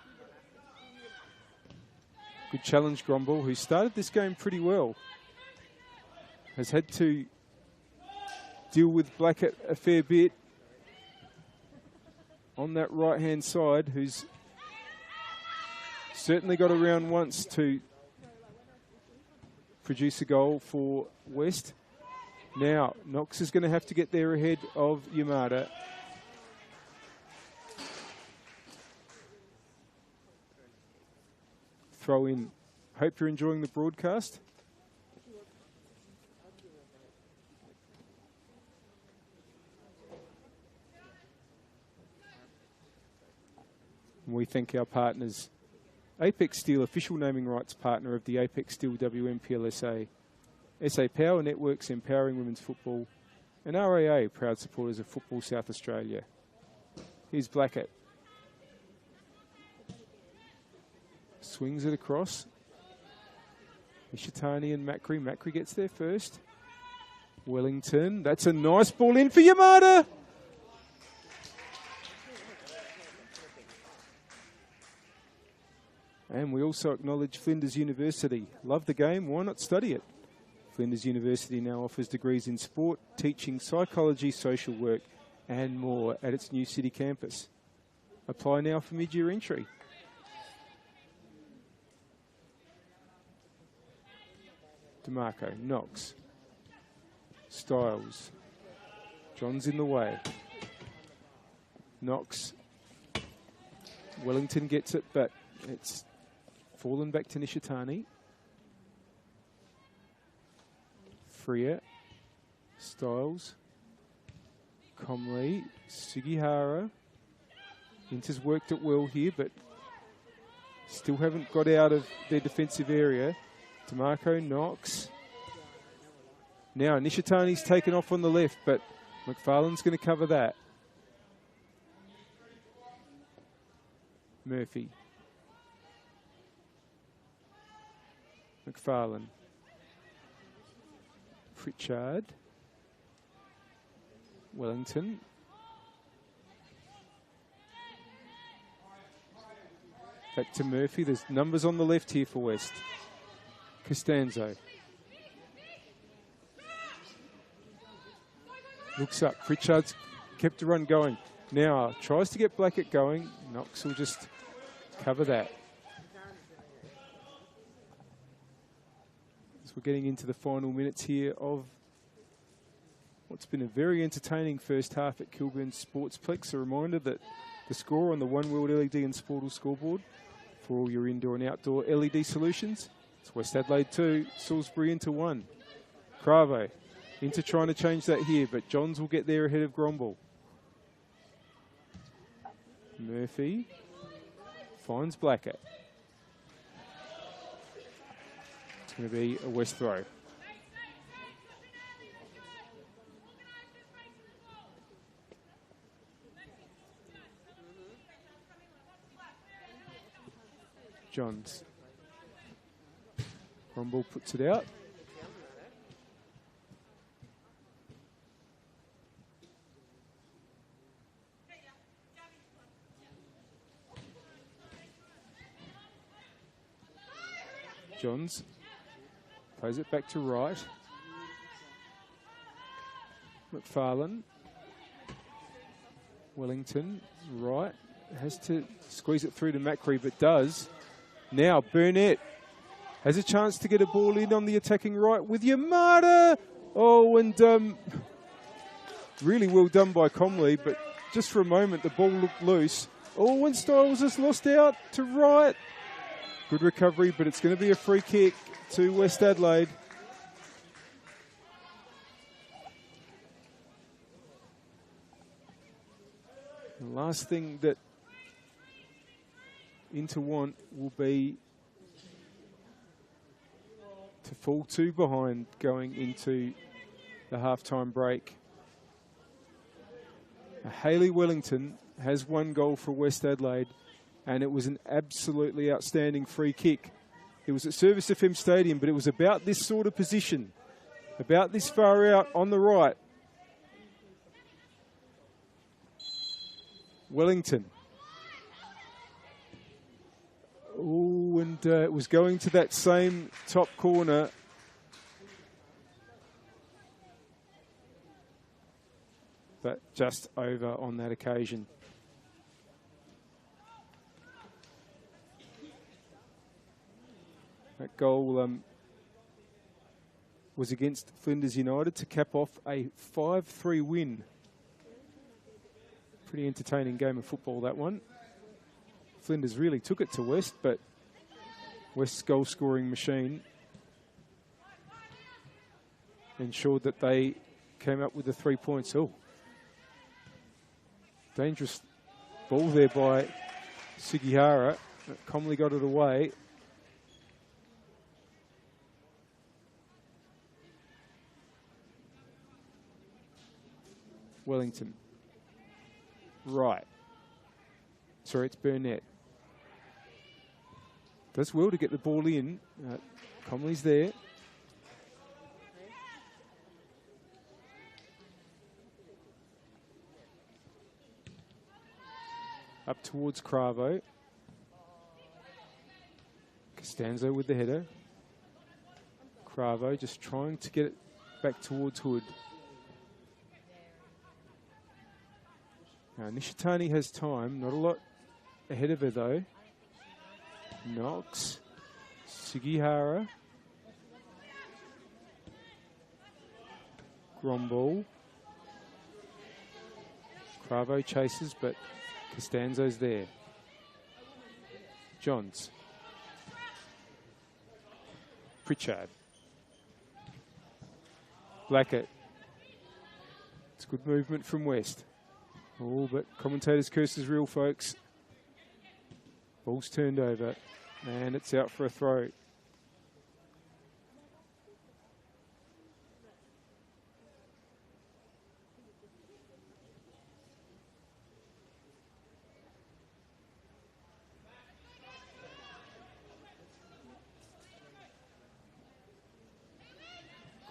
Good challenge, Gromball, who started this game pretty well. Has had to deal with Blackett a fair bit on that right-hand side, who's certainly got around once to produce a goal for West. Now, Knox is going to have to get there ahead of Yamada. Throw in. Hope you're enjoying the broadcast. We thank our partners, Apex Steel, official naming rights partner of the Apex Steel WNPLSA, SA Power Networks empowering women's football, and RAA, proud supporters of Football South Australia. Here's Blackett. Swings it across. Ishitani and Macri. Macri gets there first. Wellington. That's a nice ball in for Yamada. And we also acknowledge Flinders University. Love the game, why not study it? Flinders University now offers degrees in sport, teaching, psychology, social work, and more at its new city campus. Apply now for mid-year entry. DeMarco, Knox, Styles, John's in the way. Knox, Wellington gets it, but it's fallen back to Nishitani. Freer, Styles, Comley, Sugihara. Inter's worked it well here, but still haven't got out of their defensive area. DeMarco, Knox. Now Nishitani's taken off on the left, but McFarlane's going to cover that. Murphy. McFarlane. Pritchard. Wellington. Back to Murphy. There's numbers on the left here for West. Costanzo. Looks up. Pritchard's kept the run going. Now tries to get Blackett going. Knox will just cover that. As we're getting into the final minutes here of what's been a very entertaining first half at Kilburn Sportsplex. A reminder that the score on the One World LED and Sportal scoreboard for all your indoor and outdoor LED solutions. It's West Adelaide 2, Salisbury into 1. Cravo into trying to change that here, but Johns will get there ahead of Gromball. Murphy finds Blackett. It's going to be a West throw. Johns. Rumble puts it out. Johns plays it back to right. McFarlane. Wellington, right. Has to squeeze it through to Macri, but does. Now Burnett has a chance to get a ball in on the attacking right with Yamada. Oh, and really well done by Comley, but just for a moment the ball looked loose. Oh, and Styles has lost out to right. Good recovery, but it's going to be a free kick to West Adelaide. The last thing that Inter want will be to fall 2 behind going into the halftime break. Hayley Wellington has 1 goal for West Adelaide, and it was an absolutely outstanding free kick. It was at Service FM Stadium, but it was about this sort of position, about this far out on the right. Wellington. Oh, and it was going to that same top corner. But just over on that occasion. That goal was against Flinders United to cap off a 5-3 win. Pretty entertaining game of football, that one. Flinders really took it to West, but West's goal-scoring machine ensured that they came up with the 3 points. Oh, dangerous ball there by Sugihara. Comley got it away. Wellington. Right. Sorry, it's Burnett. Does well to get the ball in. Comley's there. Up towards Cravo. Costanzo with the header. Cravo just trying to get it back towards Hood. Now, Nishitani has time, not a lot ahead of her though. Knox, Sugihara, Gromball. Cravo chases, but Costanzo's there. Johns. Pritchard. Blackett. It's good movement from West. Oh, but commentator's curse is real, folks. Ball's turned over, and it's out for a throw.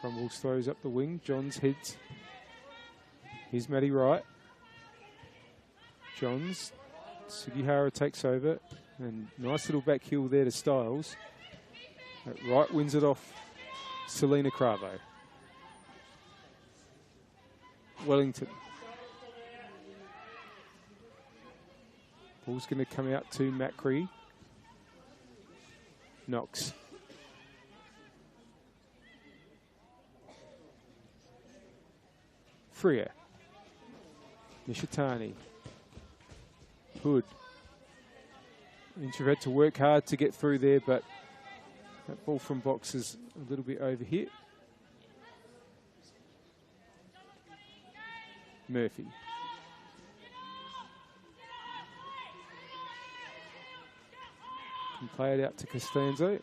Crumbles throws up the wing. Johns heads. Here's Matty Wright. Johns. Sugihara takes over. And nice little back heel there to Styles. Wright wins it off Selena Cravo. Wellington. Ball's going to come out to Macri. Knox. Freer. Nishitani. Hood. Inter had to work hard to get through there, but that ball from box is a little bit over here. Murphy. Can play it out to Costanzo.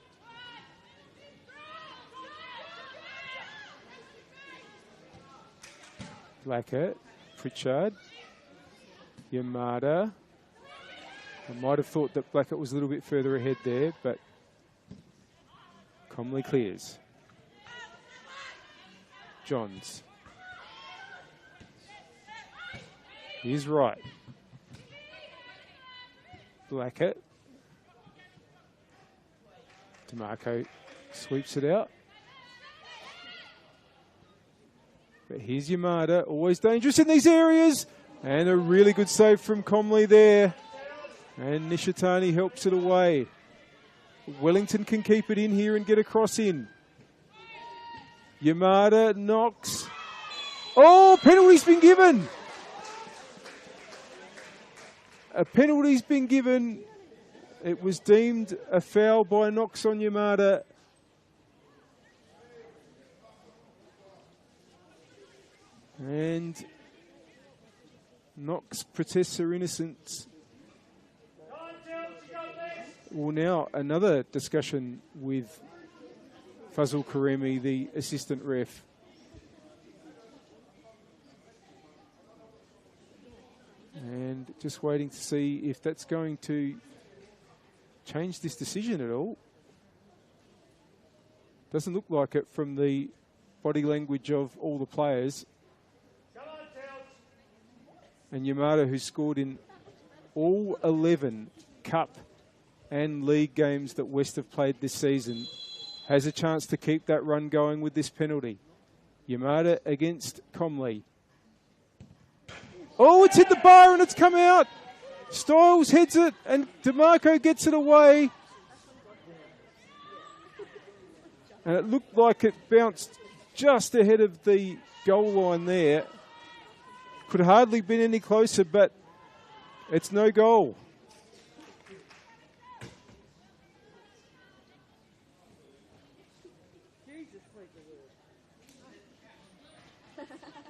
Blackett, Pritchard, Yamada, I might have thought that Blackett was a little bit further ahead there, but Comley clears. Johns. He's right. Blackett. DeMarco sweeps it out. But here's Yamada, always dangerous in these areas. And a really good save from Comley there. And Nishitani helps it away. Wellington can keep it in here and get a cross in. Yamada knocks. Oh, penalty's been given. A penalty's been given. It was deemed a foul by Knox on Yamada. And Knox protests her innocence. Well, now another discussion with Fazil Karemi, the assistant ref. And just waiting to see if that's going to change this decision at all. Doesn't look like it from the body language of all the players. And Yamada, who scored in all 11 cup and league games that West have played this season, has a chance to keep that run going with this penalty. Yamada against Comley. Oh, it's hit the bar and it's come out. Styles heads it and DeMarco gets it away. And it looked like it bounced just ahead of the goal line there. Could hardly been any closer, but it's no goal.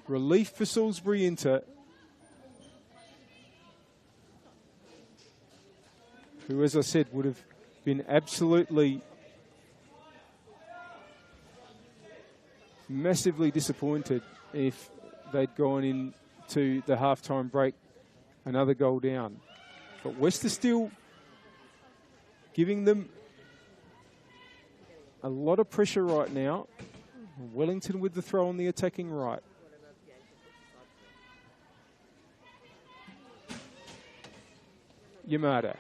Relief for Salisbury Inter, who, as I said, would have been absolutely massively disappointed if they'd gone into the halftime break another goal down. But West is still giving them a lot of pressure right now. Wellington with the throw on the attacking right. Yamada.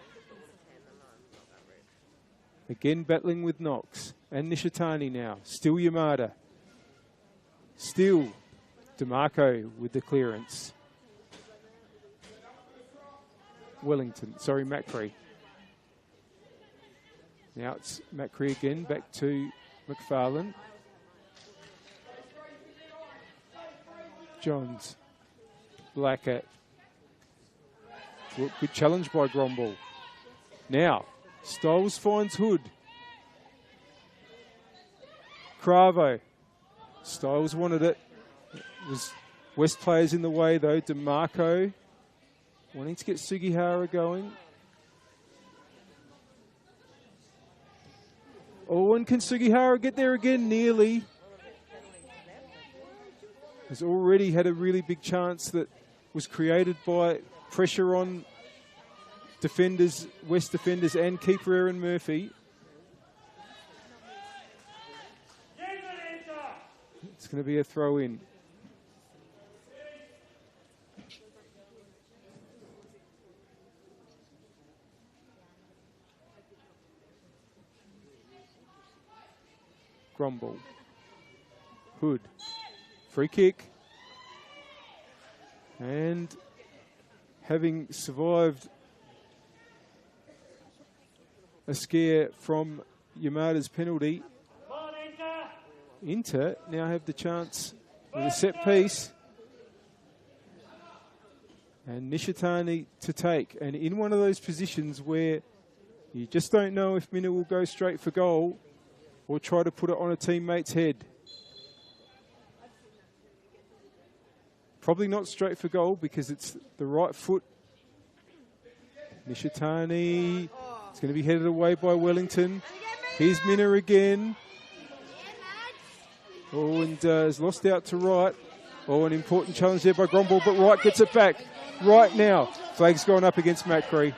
Again battling with Knox. And Nishitani now. Still Yamada. Still DeMarco with the clearance. Wellington. Sorry, Macri. Now it's Macri again. Back to McFarlane. Johns. Blackett. Good challenge by Gromball. Now, Styles finds Hood. Cravo. Styles wanted it. It was West players in the way though. DeMarco wanting to get Sugihara going. Oh, and can Sugihara get there again? Nearly. Has already had a really big chance that was created by pressure on defenders, West defenders and keeper Aaron Murphy. It's going to be a throw in. Grumble. Hood. Free kick. And having survived a scare from Yamada's penalty, Inter now have the chance with a set piece. And Nishitani to take. And in one of those positions where you just don't know if Mina will go straight for goal or try to put it on a teammate's head. Probably not straight for goal because it's the right foot. Nishitani. It's going to be headed away by Wellington. Here's Minna again. Oh, and has lost out to Wright. Oh, an important challenge there by Gromball, but Wright gets it back right now. Flag's gone up against Macri.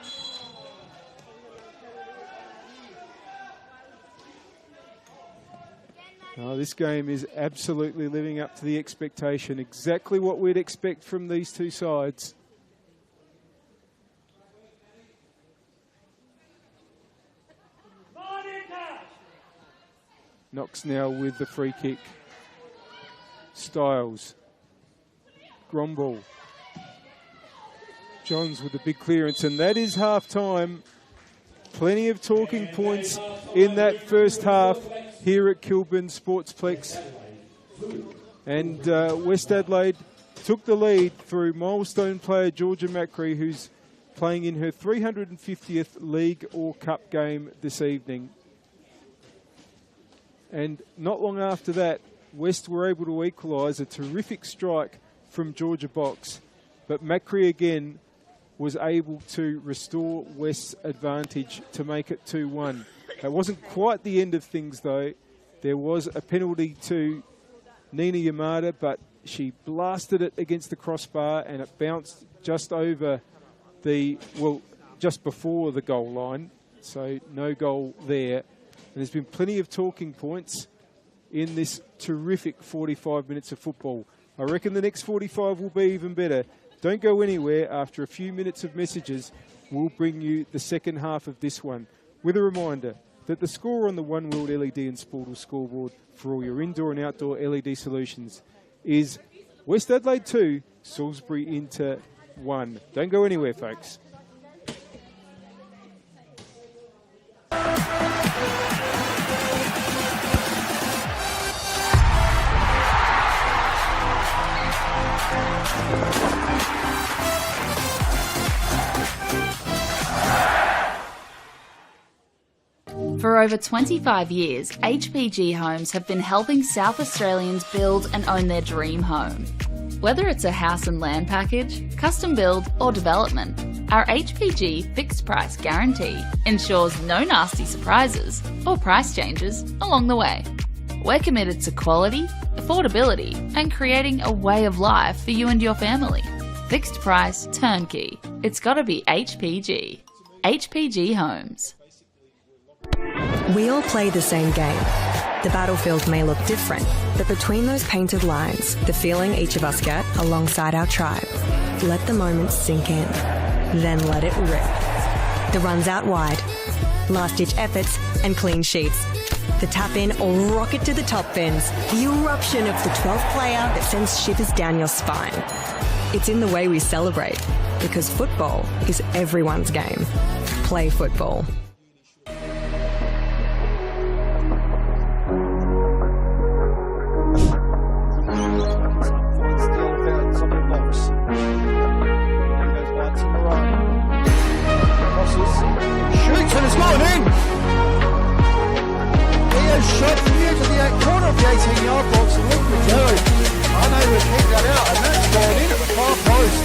Oh, this game is absolutely living up to the expectation. Exactly what we'd expect from these two sides. Knox now with the free kick. Styles. Gromball. Johns with the big clearance, and that is half-time. Plenty of talking points in that first half here at Kilburn Sportsplex. And West Adelaide took the lead through milestone player Georgia Macri, who's playing in her 350th League or Cup game this evening. And not long after that, West were able to equalise, a terrific strike from Georgia Box. But Macri again was able to restore West's advantage to make it 2-1. That wasn't quite the end of things, though. There was a penalty to Nina Yamada, but she blasted it against the crossbar and it bounced just over the, well, just before the goal line. So no goal there. And there's been plenty of talking points in this terrific 45 minutes of football. I reckon the next 45 will be even better. Don't go anywhere. After a few minutes of messages, we'll bring you the second half of this one. With a reminder that the score on the One World LED and Sportal scoreboard for all your indoor and outdoor LED solutions is West Adelaide 2, Salisbury Inter 1. Don't go anywhere, folks. For over 25 years, HPG Homes have been helping South Australians build and own their dream home. Whether it's a house and land package, custom build or development, our HPG fixed price guarantee ensures no nasty surprises or price changes along the way. We're committed to quality, affordability and creating a way of life for you and your family. Fixed price, turnkey. It's gotta be HPG. HPG Homes. We all play the same game. The battlefield may look different, but between those painted lines, the feeling each of us get alongside our tribe. Let the moment sink in, then let it rip. The runs out wide, last-ditch efforts and clean sheets. The tap-in or rocket to the top bins. The eruption of the 12th player that sends shivers down your spine. It's in the way we celebrate, because football is everyone's game. Play football. Shot from you to the corner of the 18-yard box and look at Joey. Unable to kick that out, and that's gone in at the far post.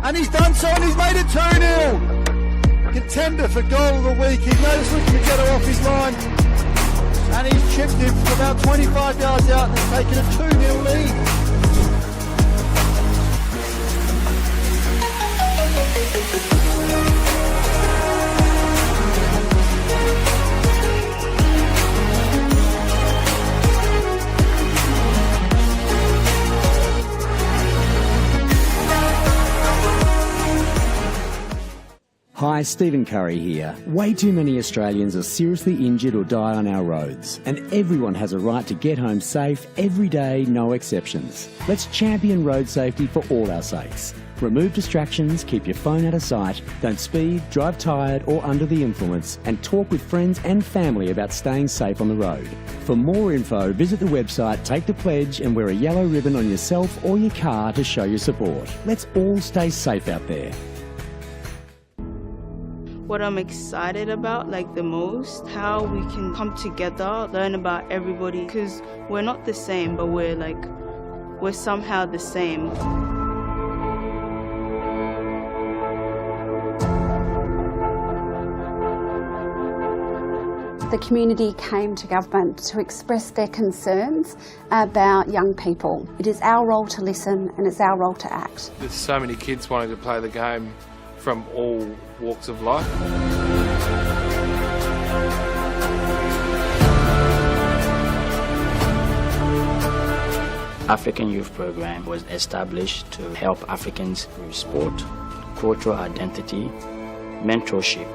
And he's done so, and he's made it 2-0. Contender for goal of the week. He knows Luke Magetto off his line. And he's chipped him from about 25 yards out and has taken a 2-0 lead. Hi, Stephen Curry here. Way too many Australians are seriously injured or die on our roads, and everyone has a right to get home safe every day, no exceptions. Let's champion road safety for all our sakes. Remove distractions, keep your phone out of sight, don't speed, drive tired or under the influence, and talk with friends and family about staying safe on the road. For more info, visit the website, take the pledge and wear a yellow ribbon on yourself or your car to show your support. Let's all stay safe out there. what I'm excited about like the most, how we can come together, learn about everybody, because we're not the same, but we're somehow the same. The community came to government to express their concerns about young people. It is our role to listen and it's our role to act. There's so many kids wanting to play the game from all walks of life. African Youth Program was established to help Africans with sport, cultural identity, mentorship.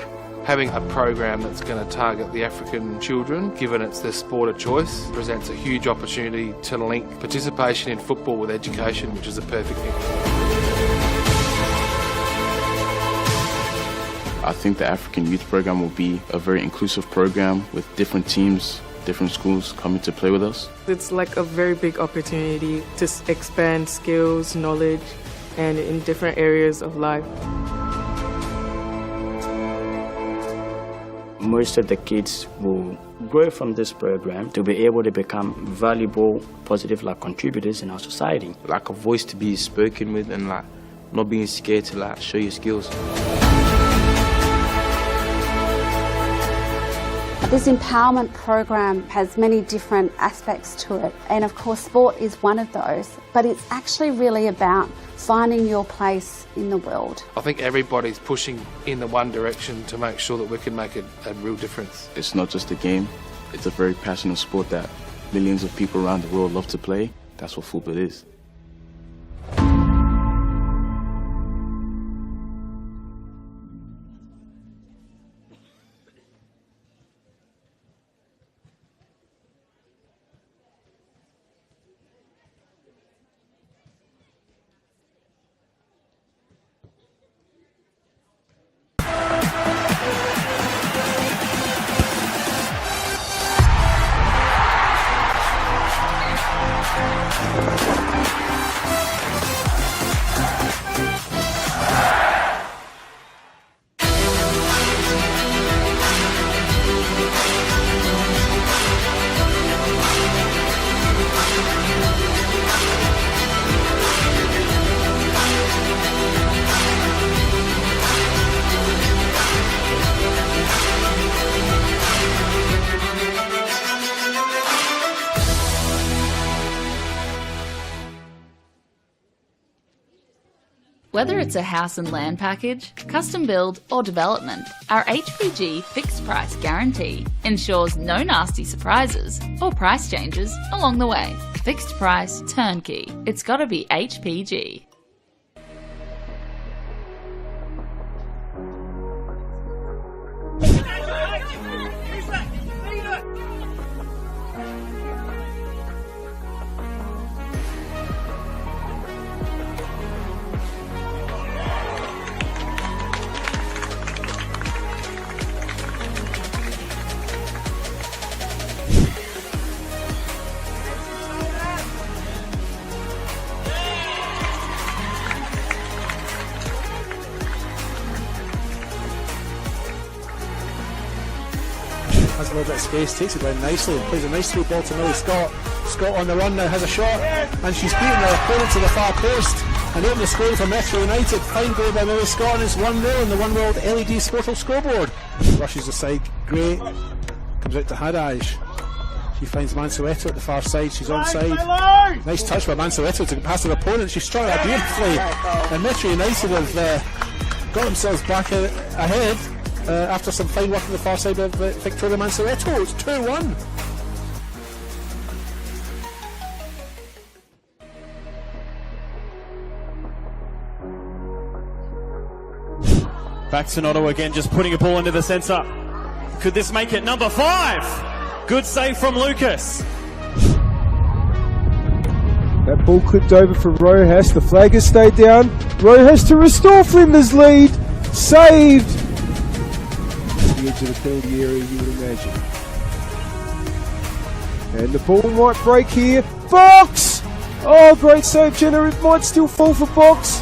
Having a program that's going to target the African children, given it's their sport of choice, presents a huge opportunity to link participation in football with education, which is a perfect thing. I think the African Youth Program will be a very inclusive program with different teams, different schools coming to play with us. It's like a very big opportunity to expand skills, knowledge, and in different areas of life. Most of the kids will grow from this program to be able to become valuable, positive contributors in our society. Like a voice to be spoken with and not being scared to show your skills. This empowerment program has many different aspects to it, and of course sport is one of those, but it's actually really about finding your place in the world. I think everybody's pushing in the one direction to make sure that we can make a real difference. It's not just a game, it's a very passionate sport that millions of people around the world love to play. That's what football is. Whether it's a house and land package, custom build or development, our HPG fixed price guarantee ensures no nasty surprises or price changes along the way. Fixed price turnkey. It's gotta be HPG. Has a little bit of space, takes it down nicely, and plays a nice through ball to Millie Scott. Scott on the run now has a shot, and she's beaten her opponent to the far post and opened the scoring for Metro United. Fine goal by Millie Scott, and it's 1-0 on the One World LED Sportal scoreboard. Rushes aside, great, comes out to Hadaj. She finds Mansueto at the far side, she's onside. Nice touch by Mansueto to pass her opponent, she struck that beautifully, and Metro United have got themselves back ahead. After some fine work on the far side of Victoria Mansueto. It's 2-1. Back to Noto again, just putting a ball into the centre. Could this make it? Number 5! Good save from Lucas. That ball clipped over for Rojas. The flag has stayed down. Rojas to restore Flinders' lead. Saved. The edge of the penalty area, you would imagine. And the ball might break here. Box! Oh, great save, Jenner. It might still fall for Box.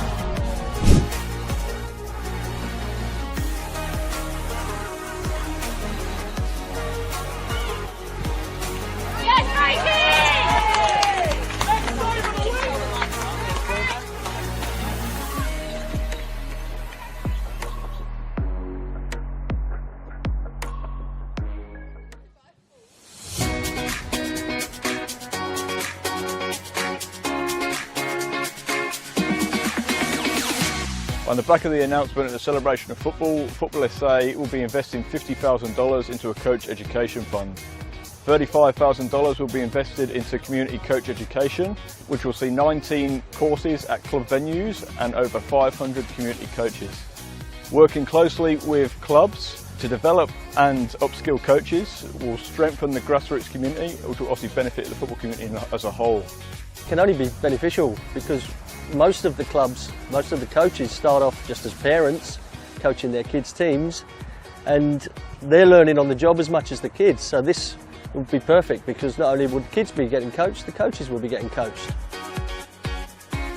On the back of the announcement of the celebration of football, Football SA will be investing $50,000 into a coach education fund. $35,000 will be invested into community coach education, which will see 19 courses at club venues and over 500 community coaches. Working closely with clubs to develop and upskill coaches will strengthen the grassroots community, which will obviously benefit the football community as a whole. It can only be beneficial because most of the clubs, most of the coaches start off just as parents coaching their kids' teams, and they're learning on the job as much as the kids. So this would be perfect because not only would kids be getting coached, the coaches will be getting coached.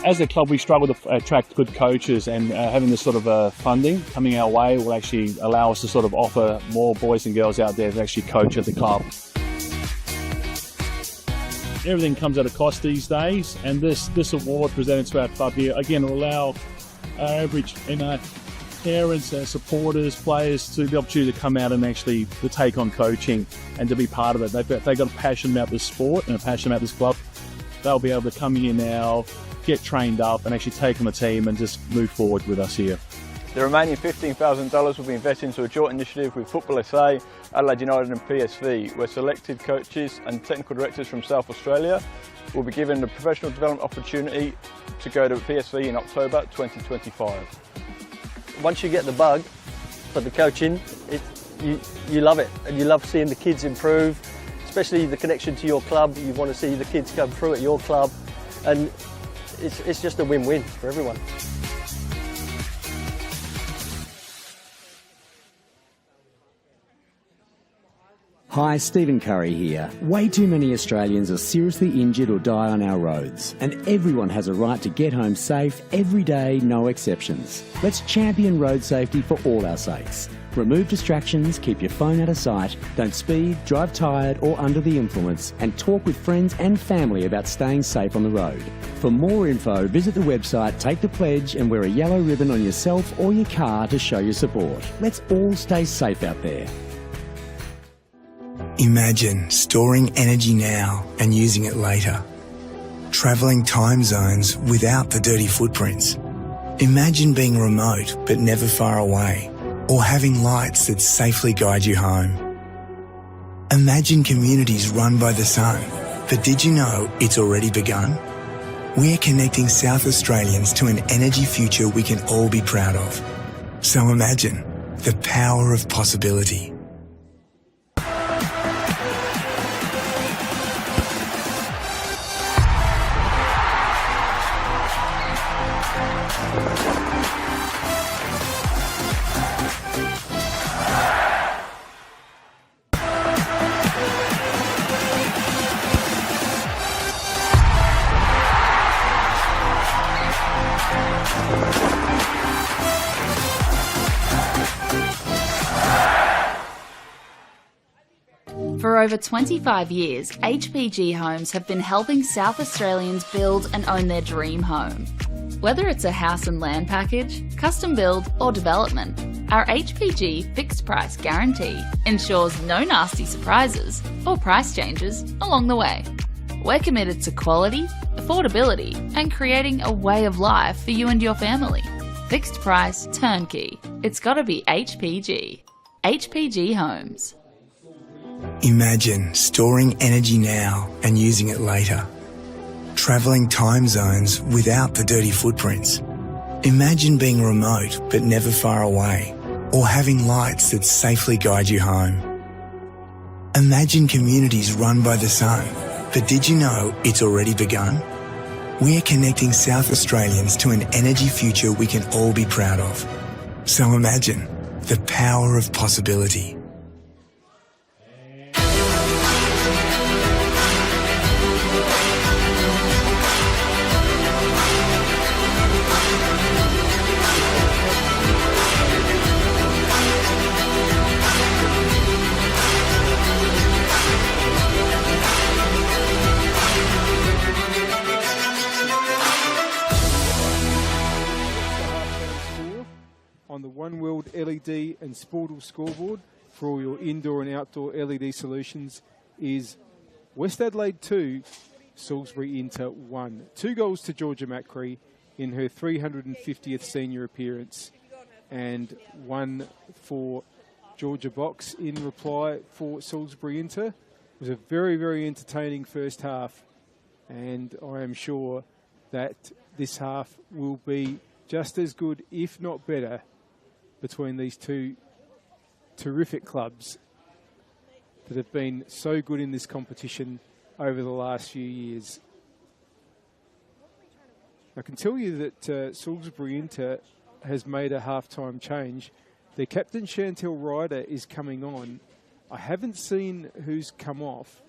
As a club, we struggle to attract good coaches, and having this sort of funding coming our way will actually allow us to sort of offer more boys and girls out there to actually coach at the club. Everything comes at a cost these days, and this award presented to our club here, again, will allow our average parents, supporters, players to the opportunity to come out and actually to take on coaching and to be part of it. They've got a passion about this sport and a passion about this club. They'll be able to come here now, get trained up and actually take on the team and just move forward with us here. The remaining $15,000 will be invested into a joint initiative with Football SA, Adelaide United and PSV, where selected coaches and technical directors from South Australia will be given the professional development opportunity to go to PSV in October 2025. Once you get the bug for the coaching, you love it, and you love seeing the kids improve, especially the connection to your club. You want to see the kids come through at your club, and it's just a win-win for everyone. Hi, Stephen Curry here. Way too many Australians are seriously injured or die on our roads, and everyone has a right to get home safe every day, no exceptions. Let's champion road safety for all our sakes. Remove distractions, keep your phone out of sight, don't speed, drive tired or under the influence, and talk with friends and family about staying safe on the road. For more info, visit the website, take the pledge and wear a yellow ribbon on yourself or your car to show your support. Let's all stay safe out there. Imagine storing energy now and using it later. Travelling time zones without the dirty footprints. Imagine being remote but never far away, or having lights that safely guide you home. Imagine communities run by the sun, but did you know it's already begun? We're connecting South Australians to an energy future we can all be proud of. So imagine the power of possibility. For over 25 years, HPG Homes have been helping South Australians build and own their dream home. Whether it's a house and land package, custom build or development, our HPG fixed price guarantee ensures no nasty surprises or price changes along the way. We're committed to quality, affordability and creating a way of life for you and your family. Fixed price, turnkey. It's gotta be HPG. HPG Homes. Imagine storing energy now and using it later. Travelling time zones without the dirty footprints. Imagine being remote but never far away, or having lights that safely guide you home. Imagine communities run by the sun, but did you know it's already begun? We're connecting South Australians to an energy future we can all be proud of. So imagine the power of possibility. On the One World LED and Sportal scoreboard for all your indoor and outdoor LED solutions is West Adelaide 2, Salisbury Inter 1. 2 goals to Georgia Macri in her 350th senior appearance, and one for Georgia Box in reply for Salisbury Inter. It was a very, very entertaining first half, and I am sure that this half will be just as good, if not better, between these two terrific clubs that have been so good in this competition over the last few years. I can tell you that Salisbury Inter has made a half-time change. Their captain, Chantel Ryder, is coming on. I haven't seen who's come off,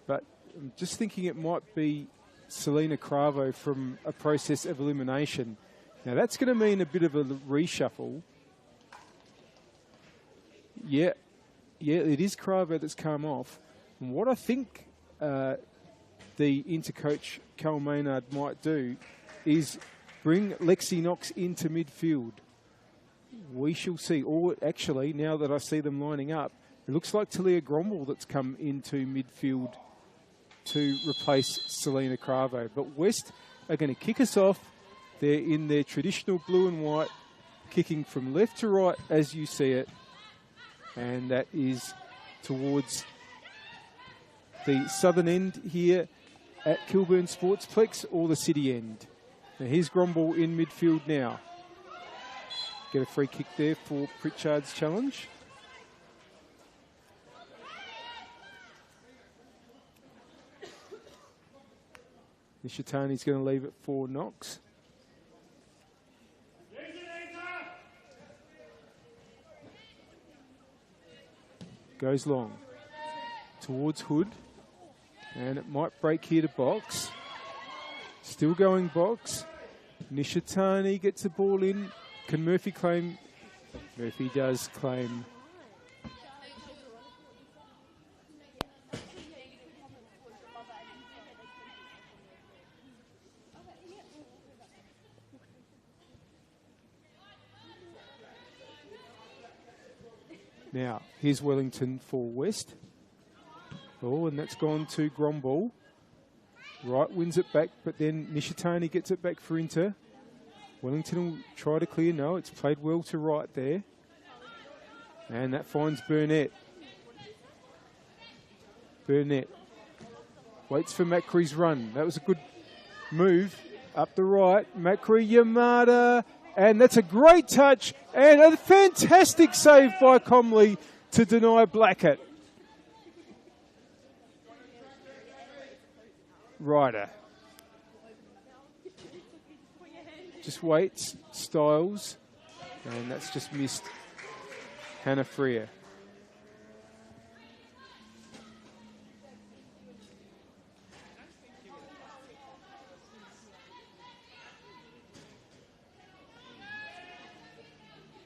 but I'm just thinking it might be Selena Cravo from a process of elimination. Now, that's going to mean a bit of a reshuffle. Yeah, it is Cravo that's come off. And what I think the Intercoach Carl Maynard might do is bring Lexi Knox into midfield. We shall see. Or actually, now that I see them lining up, it looks like Talia Grombel that's come into midfield to replace Selena Cravo. But West are going to kick us off. They're in their traditional blue and white, kicking from left to right as you see it. And that is towards the southern end here at Kilburn Sportsplex, or the city end. Now here's Grombel in midfield now. Get a free kick there for Pritchard's challenge. Nishitani's going to leave it for Knox. Goes long towards Hood, and it might break here to Box. Still going Box. Nishitani gets the ball in. Can Murphy claim? Murphy does claim. Now, here's Wellington for West. Oh, and that's gone to Grombel. Wright wins it back, but then Nishitani gets it back for Inter. Wellington will try to clear. No, it's played well to Wright there. And that finds Burnett. Burnett waits for Macree's run. That was a good move up the right. Macree, Yamada. And that's a great touch and a fantastic save by Comley to deny Blackett. Ryder. Just waits, Styles, and that's just missed Hannah Freer.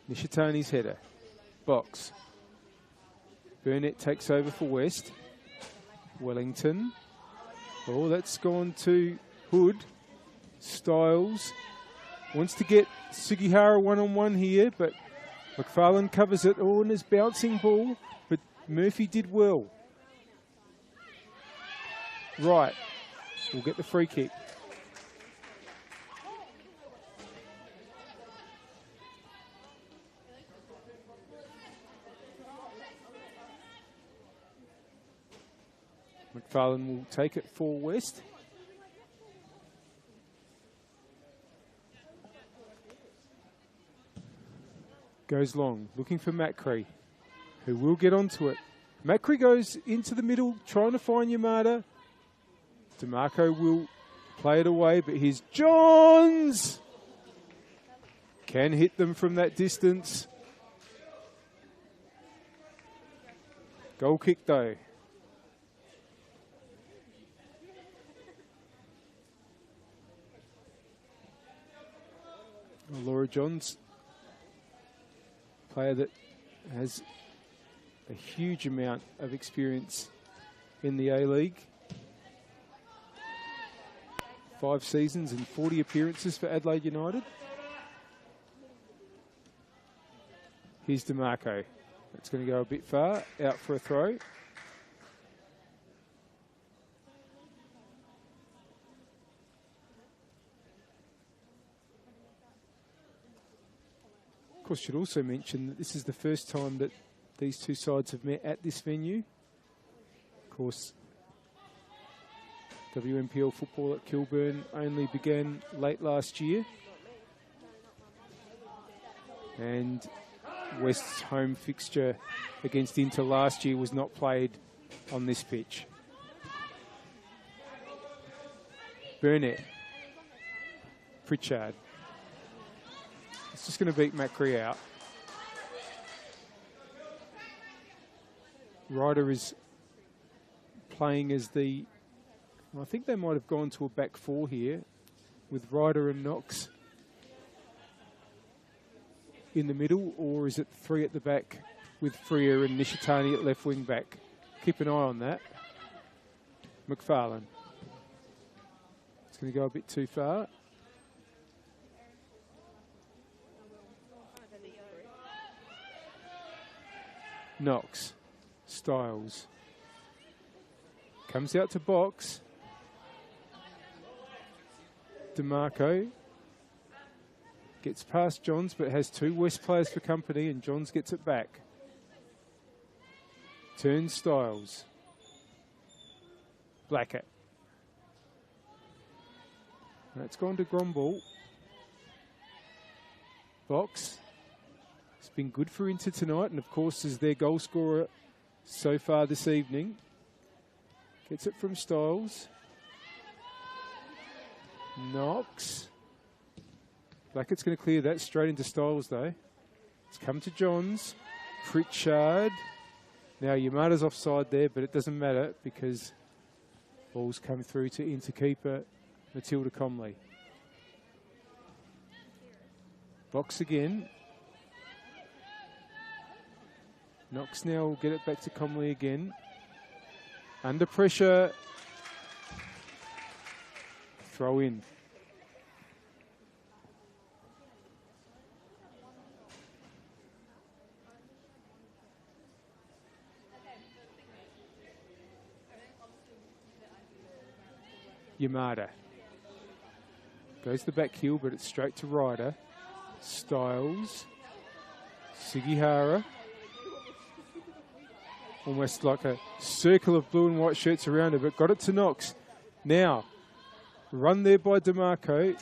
Nishitani's header. Box. Burnett takes over for West. Wellington. Oh, that's gone to Hood. Styles wants to get Sugihara one-on-one here, but McFarlane covers it. Oh, and his bouncing ball, but Murphy did well. Right. We'll get the free kick. McFarlane will take it for West. Goes long, looking for Macree, who will get onto it. Macree goes into the middle, trying to find Yamada. DeMarco will play it away, but here's Johns! Can hit them from that distance. Goal kick though. Laura Johns, player that has a huge amount of experience in the A-League. 5 seasons and 40 appearances for Adelaide United. Here's DeMarco. That's going to go a bit far, out for a throw. course, should also mention that this is the first time that these two sides have met at this venue. Of course, WNPL football at Kilburn only began late last year. And West's home fixture against Inter last year was not played on this pitch. Burnett. Pritchard. It's just going to beat Macri out. Ryder is playing as the... I think they might have gone to a back four here with Ryder and Knox in the middle, or is it three at the back with Freer and Nishitani at left wing back? Keep an eye on that. McFarlane. It's going to go a bit too far. Knox. Styles. Comes out to box. DeMarco. Gets past Johns, but has two West players for company, and Johns gets it back. Turns Styles. Blackett. That's gone to Gromball. Box. It's been good for Inter tonight, and of course is their goal scorer so far this evening. Gets it from Styles. Knox. Blackett's going to clear that straight into Styles though. It's come to Johns. Pritchard. Now Yamada's offside there, but it doesn't matter because ball's come through to Inter keeper Matilda Comley. Box again. Knox now will get it back to Comley again. Under pressure. Throw in. Yamada. Goes the back heel, but it's straight to Ryder. Styles. Sigihara. Almost like a circle of blue and white shirts around her, but got it to Knox. Now, run there by DeMarco.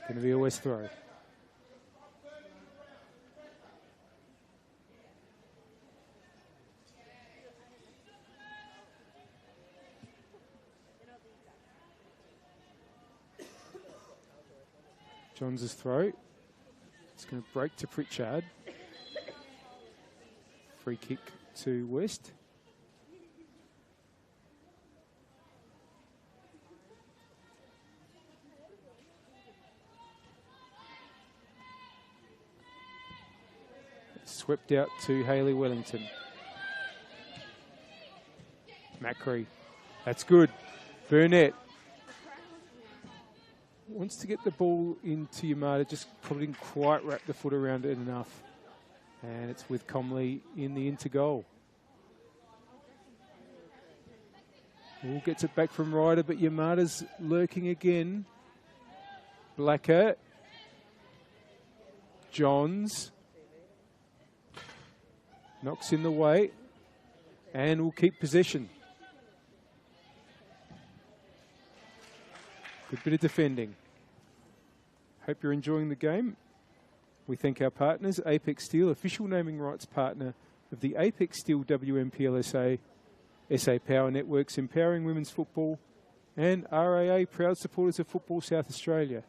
Going to be a West throw. Johns' throw. It's going to break to Pritchard. Free kick to West. It's swept out to Hayley Wellington. Macri. That's good. Burnett. Wants to get the ball into Yamada, just probably didn't quite wrap the foot around it enough. And it's with Comley in the Inter goal. All gets it back from Ryder, but Yamada's lurking again. Blackett. Johns. Knocks in the way. And will keep possession. Good bit of defending. Hope you're enjoying the game. We thank our partners, Apex Steel, official naming rights partner of the Apex Steel WNPLSA, SA Power Networks, empowering women's football, and RAA, proud supporters of Football South Australia.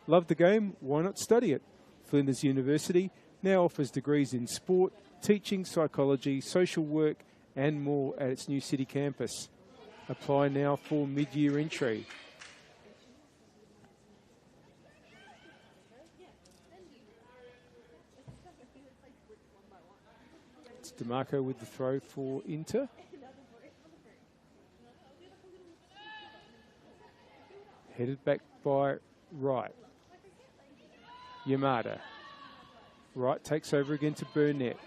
Love the game? Why not study it? Flinders University now offers degrees in sport, teaching, psychology, social work, and more at its new city campus. Apply now for mid-year entry. DeMarco with the throw for Inter. Headed back by Wright. Yamada. Wright takes over again to Burnett.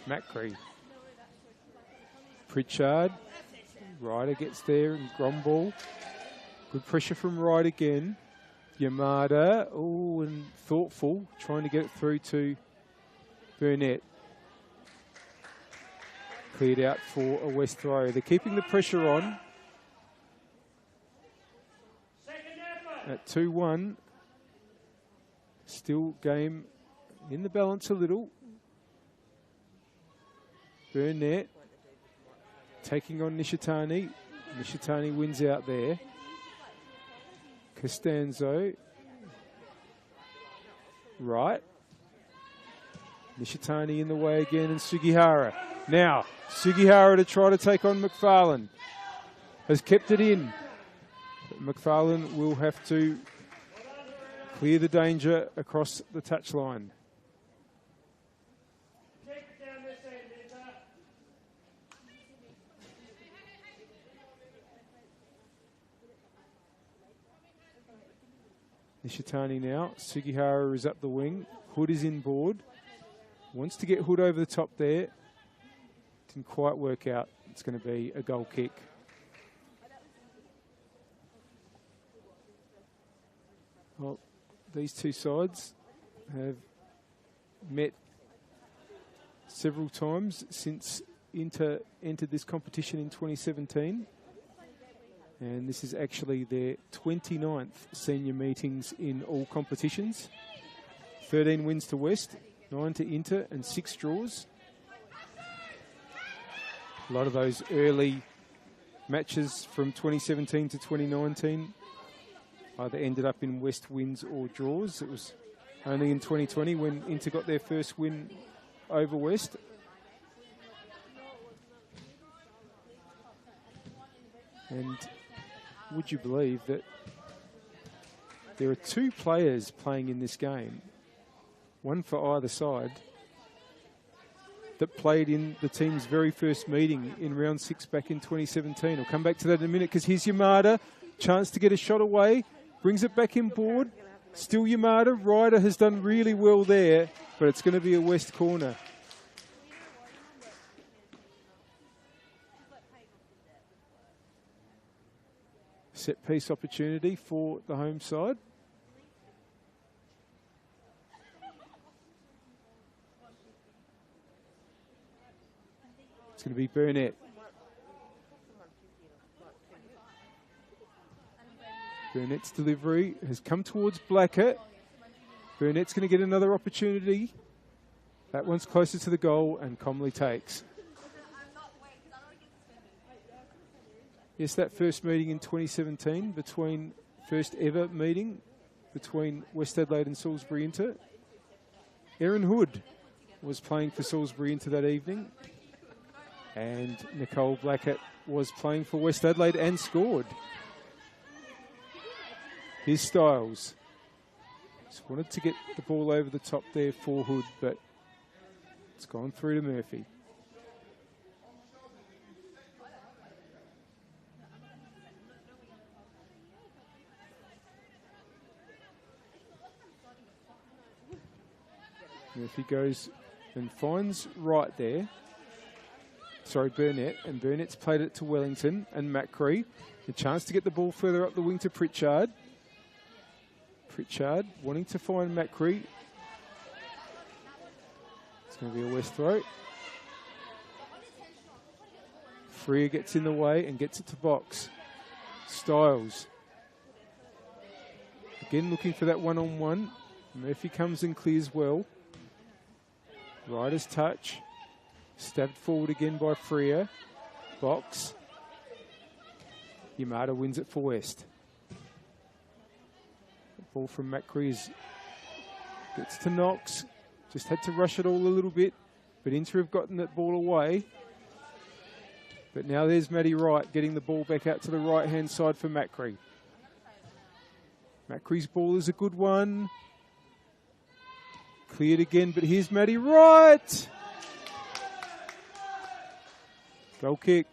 Macri. Pritchard. Ryder gets there and Gromball. Good pressure from Wright again. Yamada, oh, and thoughtful, trying to get it through to Burnett. Cleared out for a West throw. They're keeping the pressure on. At 2-1. Still game in the balance a little. Burnett taking on Nishitani. Nishitani wins out there. Costanzo. Right. Nishitani in the way again, and Sugihara. Now, Sugihara to try to take on McFarlane. Has kept it in. But McFarlane will have to clear the danger across the touchline. Nishitani now. Sugihara is up the wing. Hood is inboard. Wants to get Hood over the top there. Didn't quite work out. It's going to be a goal kick. Well, these two sides have met several times since Inter entered this competition in 2017. And this is actually their 29th senior meetings in all competitions. 13 wins to West, 9 to Inter, and 6 draws. A lot of those early matches from 2017 to 2019 either ended up in West wins or draws. It was only in 2020 when Inter got their first win over West. And would you believe that there are 2 players playing in this game, one for either side, that played in the team's very first meeting in round 6 back in 2017. I'll come back to that in a minute because here's Yamada. Chance to get a shot away. Brings it back inboard. Still Yamada. Ryder has done really well there, but it's going to be a West corner. Set piece opportunity for the home side. It's going to be Burnett. Burnett's delivery has come towards Blackett. Burnett's going to get another opportunity. That one's closer to the goal, and Comley takes. Yes, that first meeting in 2017 first ever meeting between West Adelaide and Salisbury Inter. Erin Hood was playing for Salisbury Inter that evening. And Nicole Blackett was playing for West Adelaide and scored. Here's Styles. Just wanted to get the ball over the top there for Hood, but it's gone through to Murphy. Murphy goes and finds right there. Sorry, Burnett. And Burnett's played it to Wellington and Macri. A chance to get the ball further up the wing to Pritchard. Pritchard wanting to find Macri. It's going to be a West throw. Freer gets in the way and gets it to box. Styles. Again looking for that one-on-one. Murphy comes and clears well. Ryder's touch. Stabbed forward again by Freer. Box. Yamada wins it for West. The ball from Macri gets to Knox. Just had to rush it all a little bit. But Inter have gotten that ball away. But now there's Matty Wright getting the ball back out to the right-hand side for Macri. Macri's ball is a good one. Cleared again, but here's Matty Wright. Goal kick.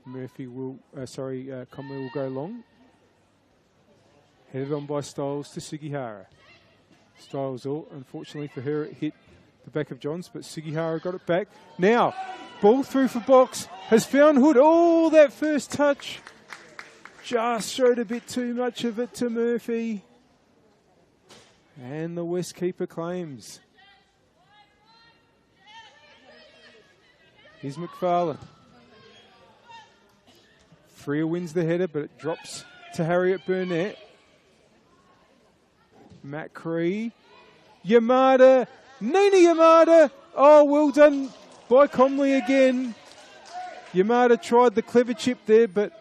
Murphy will, Conley will go long. Headed on by Styles to Sugihara. Styles, unfortunately for her, it hit the back of Johns, but Sugihara got it back. Now, ball through for Box. Has found Hood. Oh, that first touch just showed a bit too much of it to Murphy. And the West keeper claims. Here's McFarlane. Freer wins the header, but it drops to Harriet Burnett. Matt Cree. Yamada. Nina Yamada. Oh, well done by Comley again. Yamada tried the clever chip there, but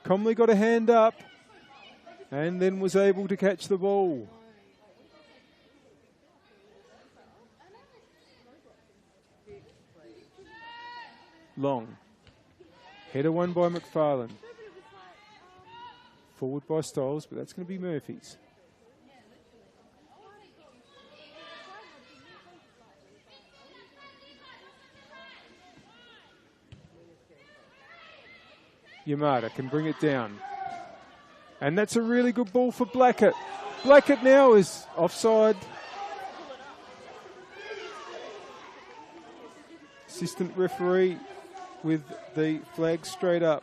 Comley got a hand up and then was able to catch the ball. Long. Header won by McFarlane. Forward by Styles, but that's going to be Murphy's. Yamada can bring it down. And that's a really good ball for Blackett. Blackett now is offside. Assistant referee with the flag straight up.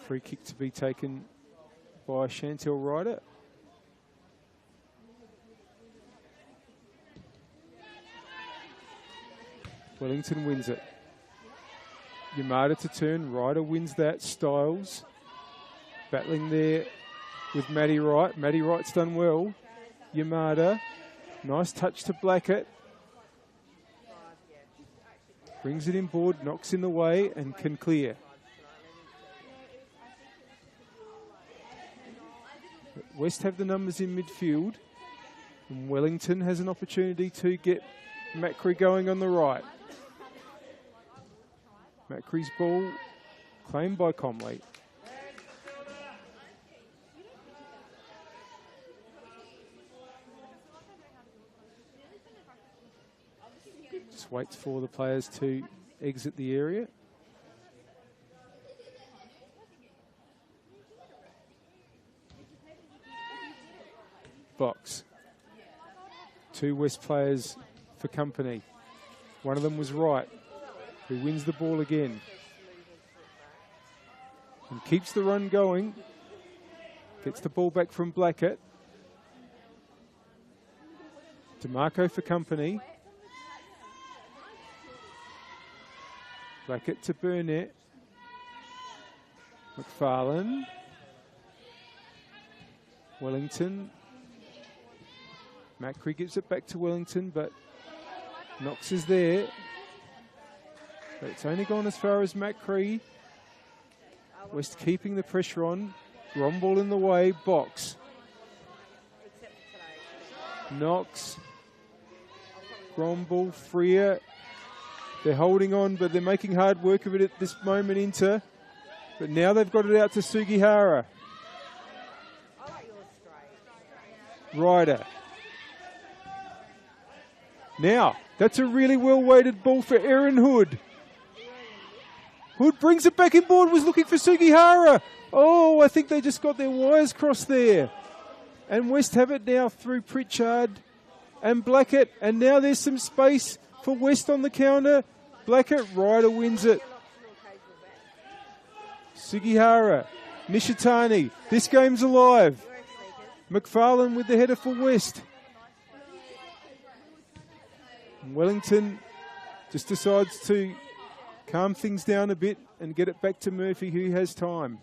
Free kick to be taken by Chantel Ryder. Wellington wins it. Yamada to turn. Ryder wins that. Styles battling there with Maddie Wright. Maddie Wright's done well. Yamada. Nice touch to Blackett. Brings it inboard, knocks in the way and can clear. West have the numbers in midfield. And Wellington has an opportunity to get Macri going on the right. Macri's ball claimed by Comley. Just waits for the players to exit the area. Box. Two West players for company. One of them was Wright, who wins the ball again. And keeps the run going. Gets the ball back from Blackett. DeMarco for company. Blackett to Burnett. McFarlane. Wellington. Macri gives it back to Wellington, but Knox is there. But it's only gone as far as Macri. West keeping the pressure on. Gromball in the way. Box. Knox. Gromball. Freer. They're holding on, but they're making hard work of it at this moment, Inter. But now they've got it out to Sugihara. Ryder. Now, that's a really well-weighted ball for Erin Hood. Hood brings it back inboard, was looking for Sugihara. Oh, I think they just got their wires crossed there. And West have it now through Pritchard and Blackett. And now there's some space for West on the counter. Blackett, Ryder wins it. Sugihara, Nishitani, this game's alive. McFarlane with the header for West. Wellington just decides to calm things down a bit and get it back to Murphy, who has time.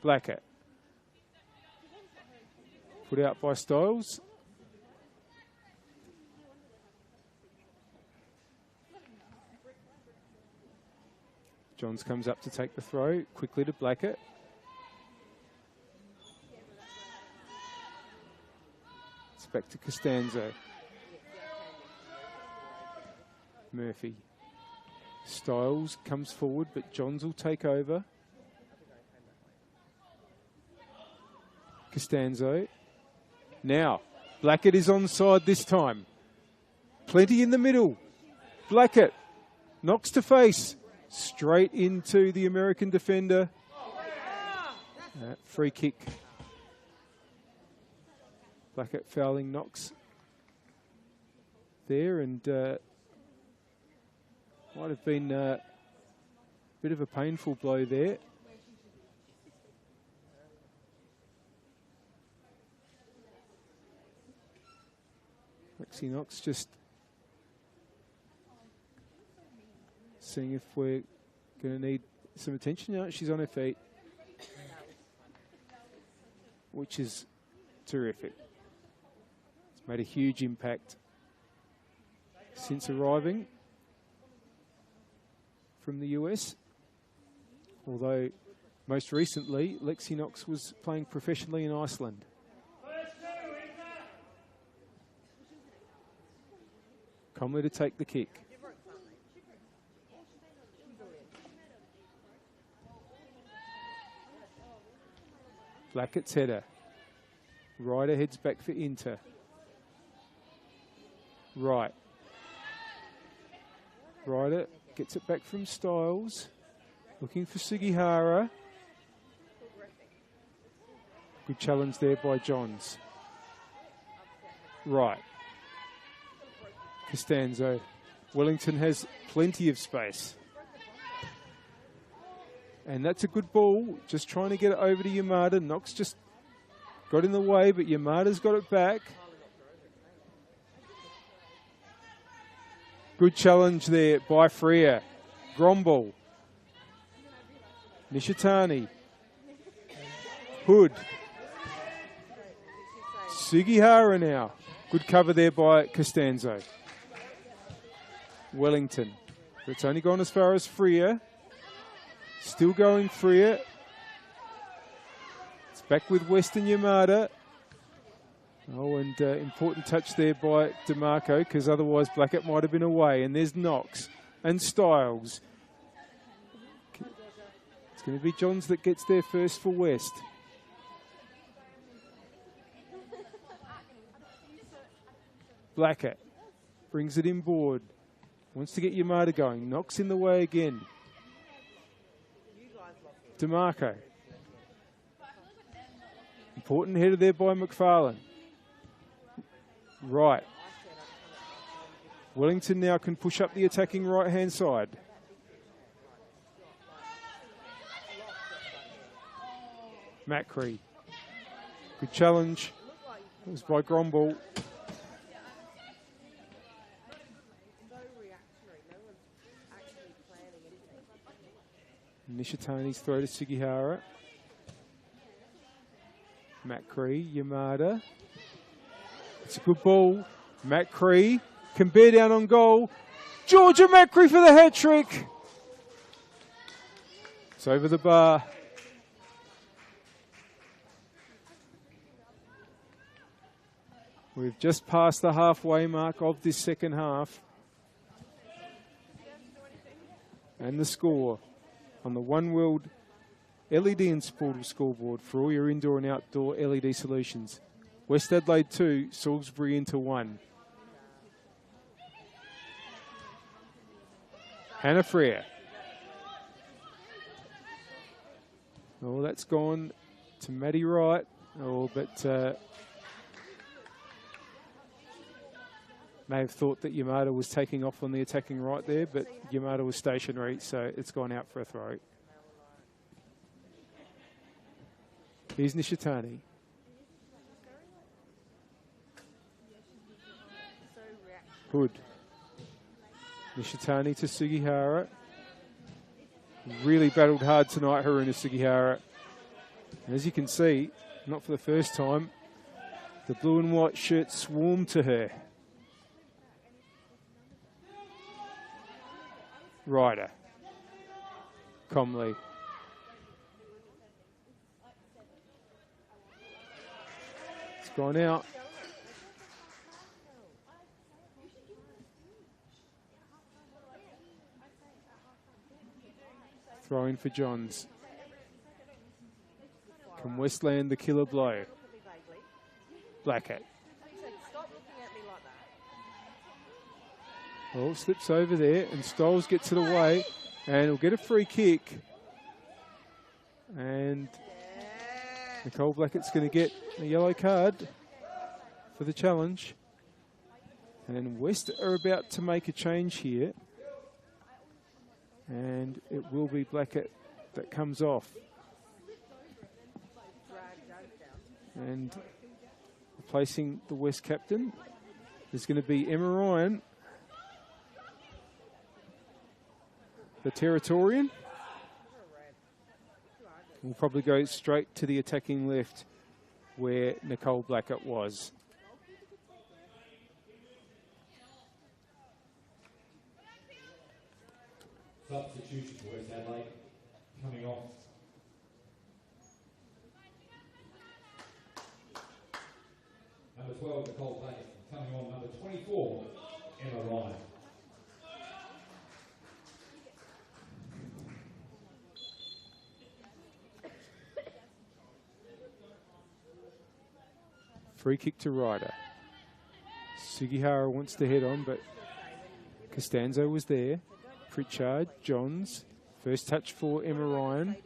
Blackett. Put out by Styles. Johns comes up to take the throw, quickly to Blackett. It's back to Costanzo. Murphy. Styles comes forward, but Johns will take over. Costanzo. Now, Blackett is onside this time. Plenty in the middle. Blackett knocks to face. Straight into the American defender. Free kick. Blackett fouling Knox there, and might have been a bit of a painful blow there. Lexi Knox just seeing if we're going to need some attention. No, she's on her feet, which is terrific. It's made a huge impact since arriving from the US, although most recently Lexi Knox was playing professionally in Iceland. Comley to take the kick. Blackett's header. Ryder heads back for Inter. Right. Ryder gets it back from Styles. Looking for Sugihara. Good challenge there by Johns. Right. Costanzo. Wellington has plenty of space. And that's a good ball. Just trying to get it over to Yamada. Knox just got in the way, but Yamada's got it back. Good challenge there by Freer. Gromball. Nishitani. Hood. Sugihara now. Good cover there by Costanzo. Wellington. But it's only gone as far as Freer. Still going Freer. It's back with Weston Yamada. Oh, and important touch there by DeMarco, because otherwise Blackett might have been away. And there's Knox and Styles. It's going to be Johns that gets there first for West. Blackett brings it inboard. Wants to get Yamada going. Knox in the way again. DeMarco. Important header there by McFarlane. Right. Wellington now can push up the attacking right-hand side. Macri. Good challenge. It was by Gromball. Nishitani's throw to Sugihara. Macri, Yamada. It's a good ball. Macri can bear down on goal. Georgia Macri for the hat trick. It's over the bar. We've just passed the halfway mark of this second half. And the score on the One World LED and Sportal scoreboard for all your indoor and outdoor LED solutions. West Adelaide 2, Salisbury into 1. Hannah Freer. Oh, that's gone to Maddie Wright. Oh, but may have thought that Yamada was taking off on the attacking right there, but Yamada was stationary, so it's gone out for a throw. Here's Nishitani. Hood. Nishitani to Sugihara. Really battled hard tonight, Haruna Sugihara. And as you can see, not for the first time, the blue and white shirt swarmed to her. Ryder. Comley. It's gone out. Throw in for Johns. Can Westland the killer blow? Blackett. Well, slips over there, and Stoles gets it away, and he'll get a free kick. And Nicole Blackett's going to get a yellow card for the challenge. And West are about to make a change here. And it will be Blackett that comes off. And replacing the West captain is going to be Emma Ryan, the Territorian. We'll probably go straight to the attacking left where Nicole Blackett was. Substitution for West Adelaide coming off. Number 12, Nicole Blackett. Coming on, number 24, Emma Ryan. Free kick to Ryder. Sugihara wants to head on, but Costanzo was there. Pritchard, Johns. First touch for Emma Ryan.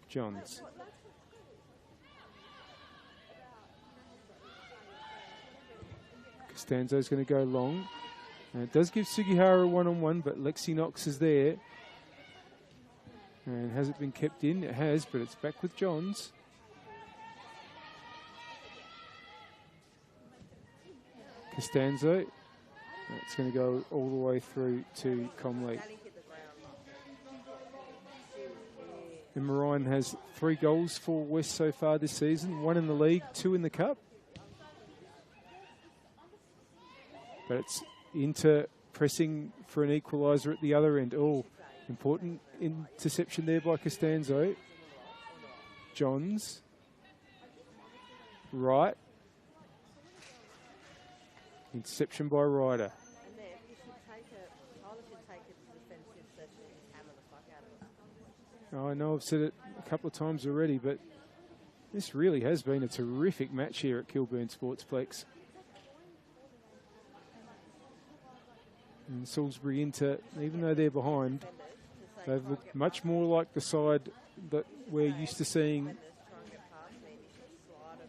Johns. Costanzo's going to go long. And it does give Sugihara a one-on-one, but Lexi Knox is there. And has it been kept in? It has, but it's back with Johns. Costanzo. It's going to go all the way through to Comley. And Ryan has 3 goals for West so far this season. 1 in the league, 2 in the cup. But it's Inter pressing for an equaliser at the other end. Oh, important interception there by Costanzo. Johns. Right. Interception by Ryder. Oh, I know I've said it a couple of times already, but this really has been a terrific match here at Kilburn Sportsplex. And Salisbury Inter, even though they're behind, they've looked much more like the side that we're used to seeing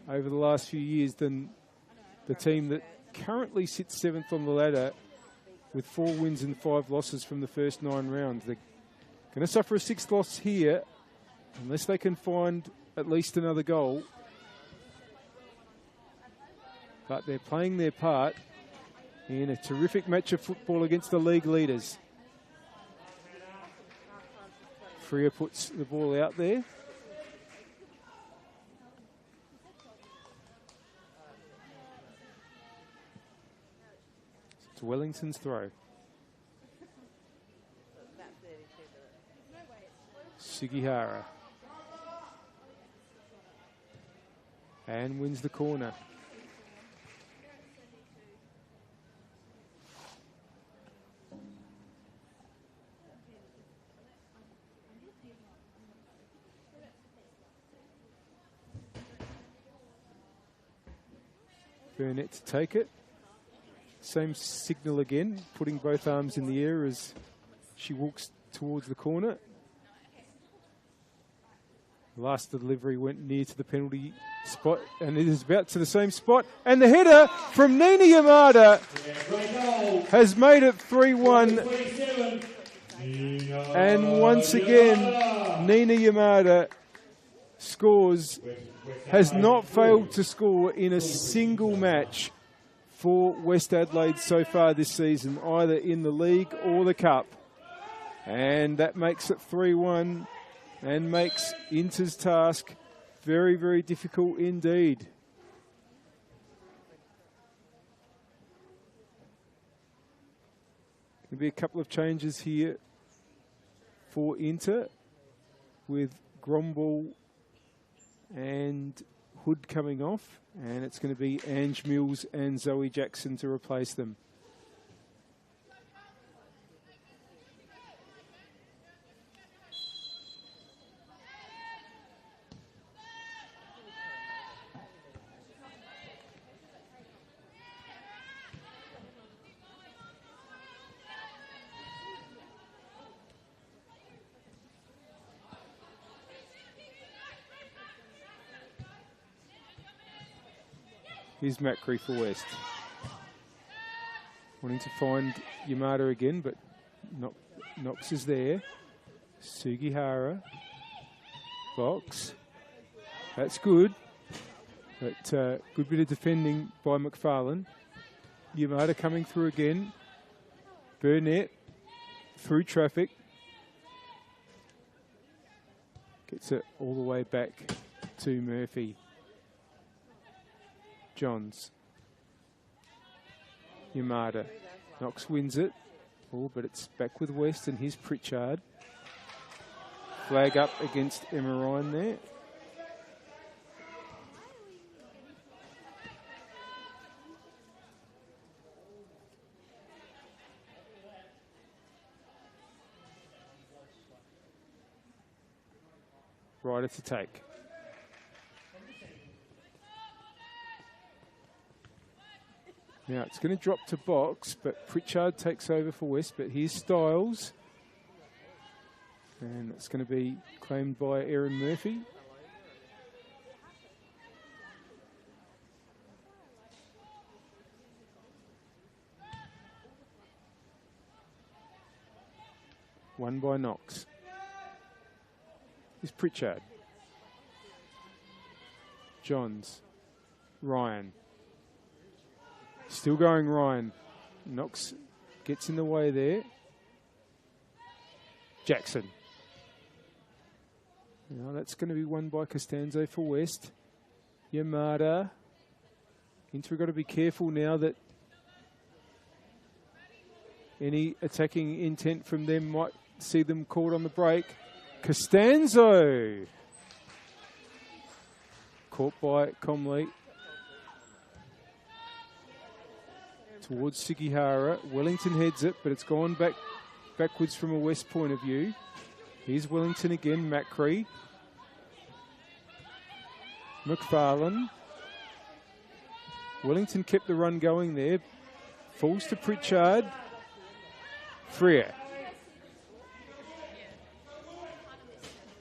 over the last few years than the team that currently sits 7th on the ladder with 4 wins and 5 losses from the first 9 rounds. They're going to suffer a 6th loss here unless they can find at least another goal. But they're playing their part in a terrific match of football against the league leaders. Freer puts the ball out there. It's Wellington's throw. Sugihara. And wins the corner. Burnett to take it. Same signal again, putting both arms in the air as she walks towards the corner. Last delivery went near to the penalty spot, and it is about to the same spot. And the header from Nina Yamada has made it 3-1. And once again, Nina Yamada scores, has not failed to score in a single match for West Adelaide so far this season, either in the league or the cup. And that makes it 3-1. And makes Inter's task very, very difficult indeed. There'll be a couple of changes here for Inter, with Gromball and Hood coming off, and it's going to be Ange Mills and Zoe Jackson to replace them. Here's Macri for West. Wanting to find Yamada again, but Knox is there. Sugihara. Box. That's good. But good bit of defending by McFarlane. Yamada coming through again. Burnett through traffic. Gets it all the way back to Murphy. Johns. Yamada. Knox wins it. Oh, but it's back with West, and here's Pritchard. Flag up against Emma Ryan there. Rider to take. Now it's going to drop to box, but Pritchard takes over for West, but here's Styles. And it's going to be claimed by Erin Murphy. Won by Knox. Here's Pritchard. Johns. Ryan. Still going Ryan. Knox gets in the way there. Jackson. Now that's going to be won by Costanzo for West. Yamada. Inter got to be careful now that any attacking intent from them might see them caught on the break. Costanzo. Caught by Comley. Towards Sugihara. Wellington heads it, but it's gone backwards from a West point of view. Here's Wellington again, Macri. McFarlane. Wellington kept the run going there. Falls to Pritchard. Freer.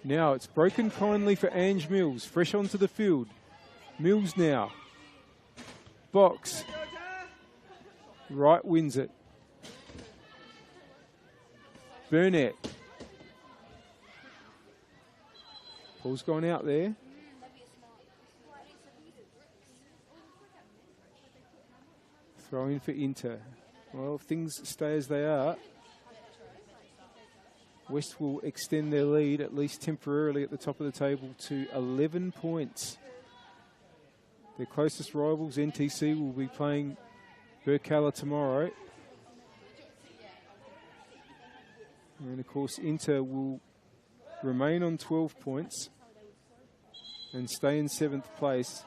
Now it's broken kindly for Ange Mills. Fresh onto the field. Mills now. Box. Wright wins it. Burnett. Ball's gone out there. Throw in for Inter. Well, if things stay as they are, West will extend their lead, at least temporarily, at the top of the table to 11 points. Their closest rivals, NTC, will be playing Burkalla tomorrow. And of course, Inter will remain on 12 points and stay in 7th place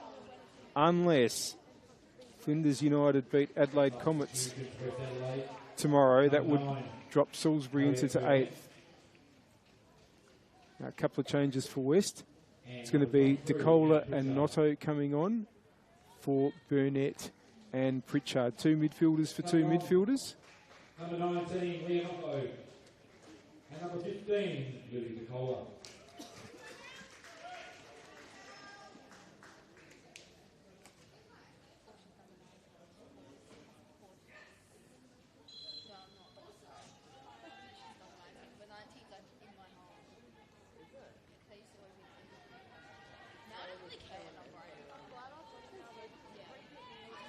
unless Flinders United beat Adelaide Comets tomorrow. That would drop Salisbury into 8th. Now, a couple of changes for West. It's going to be DeCola and Notto coming on for Burnett and Pritchard. 2 midfielders for 2 midfielders. Number 19, Leonardo. And number 15, Lily DeCola.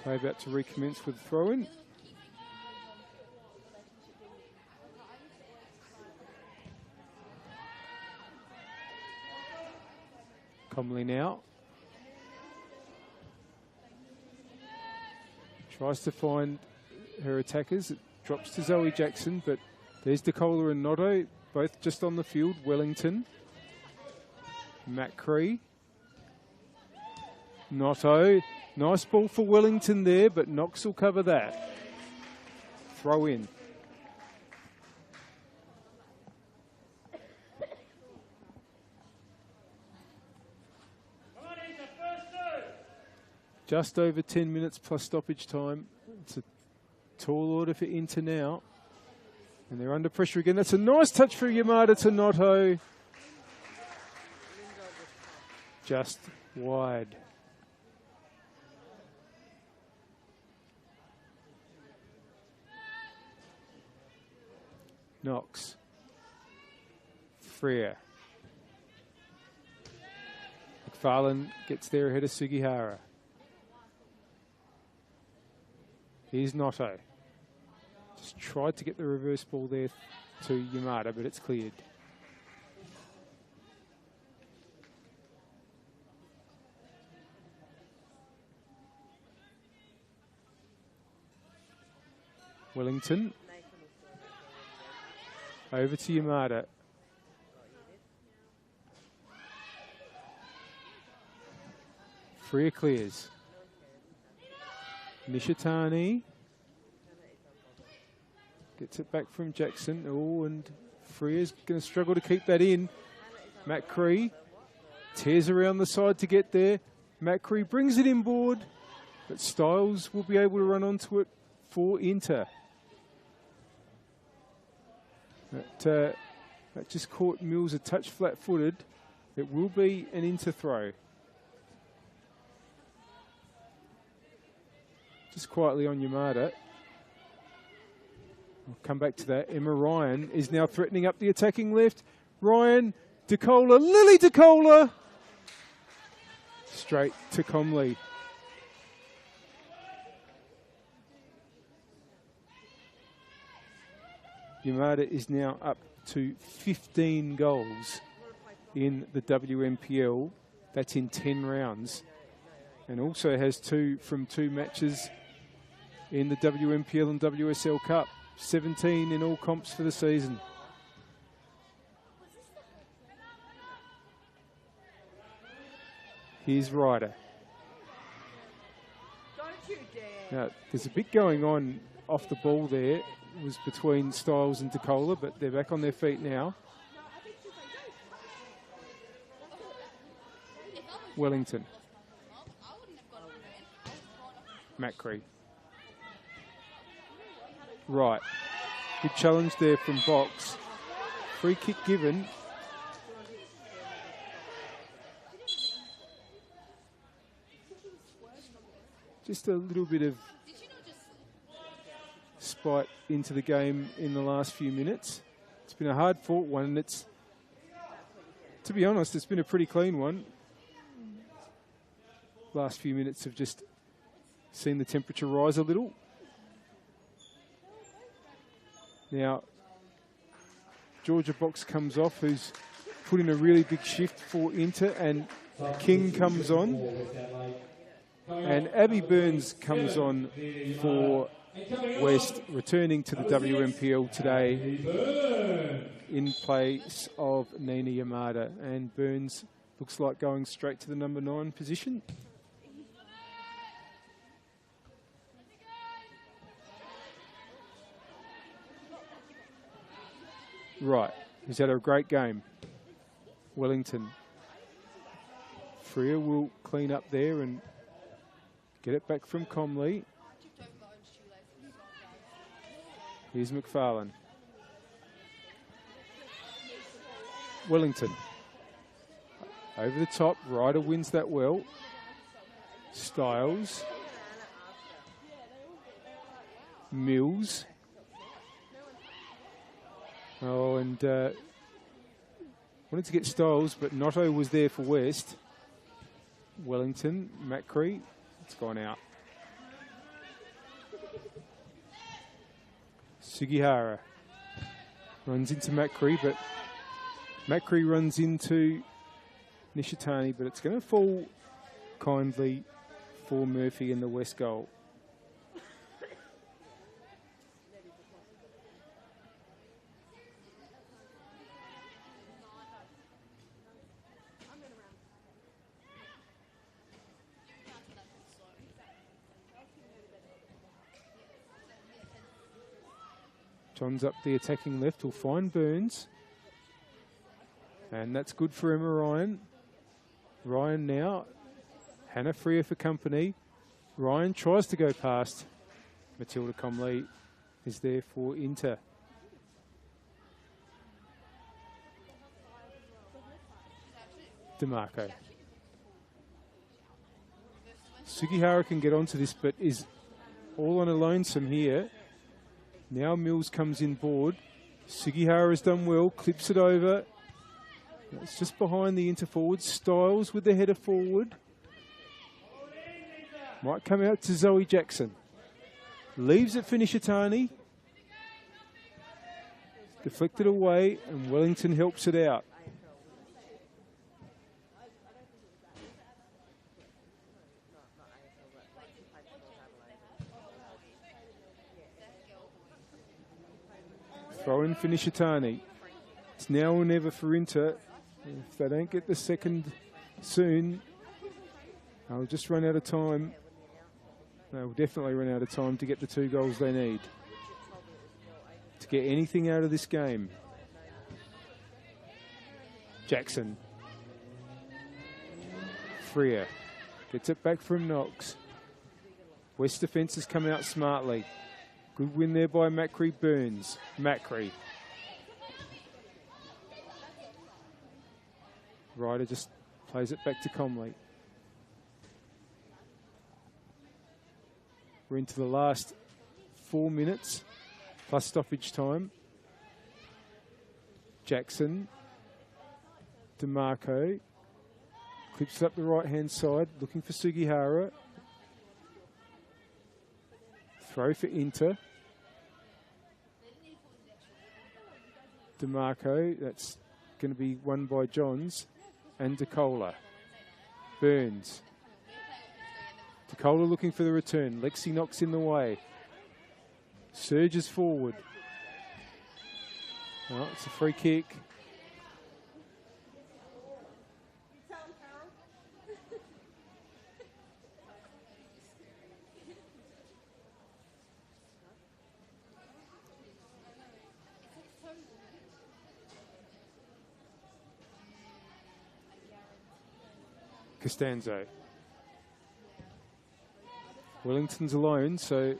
Play about to recommence with the throw-in. Comley now. Tries to find her attackers. It drops to Zoe Jackson, but there's DeCola and Notto, both just on the field. Wellington. Macri. Notto. Nice ball for Wellington there, but Knox will cover that. Throw in. Just over 10 minutes plus stoppage time. It's a tall order for Inter now. And they're under pressure again. That's a nice touch for Yamada to Notto. Just wide. Knox. Freer. McFarlane gets there ahead of Sugihara. Here's Noto. Just tried to get the reverse ball there to Yamada, but it's cleared. Wellington. Over to Yamada. Freer clears. Nishitani gets it back from Jackson. Oh, and Freer's going to struggle to keep that in. Matt Cree tears around the side to get there. Matt Cree brings it inboard, but Styles will be able to run onto it for Inter. That just caught Mills a touch flat-footed. It will be an Inter throw. Just quietly on Yamada. I'll come back to that. Emma Ryan is now threatening up the attacking left. Ryan, DeCola, Lily DeCola. Straight to Comley. Yamada is now up to 15 goals in the WMPL. That's in 10 rounds. And also has 2 from 2 matches in the WMPL and WSL Cup. 17 in all comps for the season. Here's Ryder. Now, there's a bit going on off the ball there. It was between Styles and DeCola, but they're back on their feet now. Wellington. Macri. Right. Good challenge there from Box. Free kick given. Just a little bit of spite into the game in the last few minutes. It's been a hard-fought one, and it's, to be honest, it's been a pretty clean one. Last few minutes have just seen the temperature rise a little. Now, Georgia Box comes off, who's put in a really big shift for Inter, and King comes on. And Abby Burns comes on for West, returning to the WMPL today in place of Nina Yamada. And Burns looks like going straight to the number 9 position. Right, he's had a great game. Wellington. Freer will clean up there and get it back from Comley. Here's McFarlane. Wellington. Over the top, Ryder wins that well. Styles. Mills. Oh, and wanted to get Styles, but Noto was there for West. Wellington, Macri, it's gone out. Sugihara runs into Macri, but Macri runs into Nishitani, but it's going to fall kindly for Murphy in the West goal. John's up the attacking left. He'll find Burns. And that's good for Emma Ryan. Ryan now. Hannah Freer for company. Ryan tries to go past. Matilda Comley is there for Inter. DeMarco. Sugihara can get onto this, but is all on a lonesome here. Now Mills comes in board. Sugihara's done well, clips it over. It's just behind the inter-forward. Styles with the header forward. Might come out to Zoe Jackson. Leaves it for Nishitani. Deflected away, and Wellington helps it out. Throw in for Nishitani. It's now or never for Inter. If they don't get the second soon, they'll just run out of time. They'll definitely run out of time to get the 2 goals they need to get anything out of this game. Jackson. Freer gets it back from Knox. West defence has come out smartly. Good win there by Macri. Burns. Macri. Ryder just plays it back to Comley. We're into the last 4 minutes plus stoppage time. Jackson. DeMarco. Clips up the right-hand side, looking for Sugihara. Throw for Inter. DeMarco, that's going to be won by Johns. And DeCola. Burns. DeCola looking for the return. Lexi knocks in the way. Surges forward. Oh, it's a free kick. Costanzo. Wellington's alone, so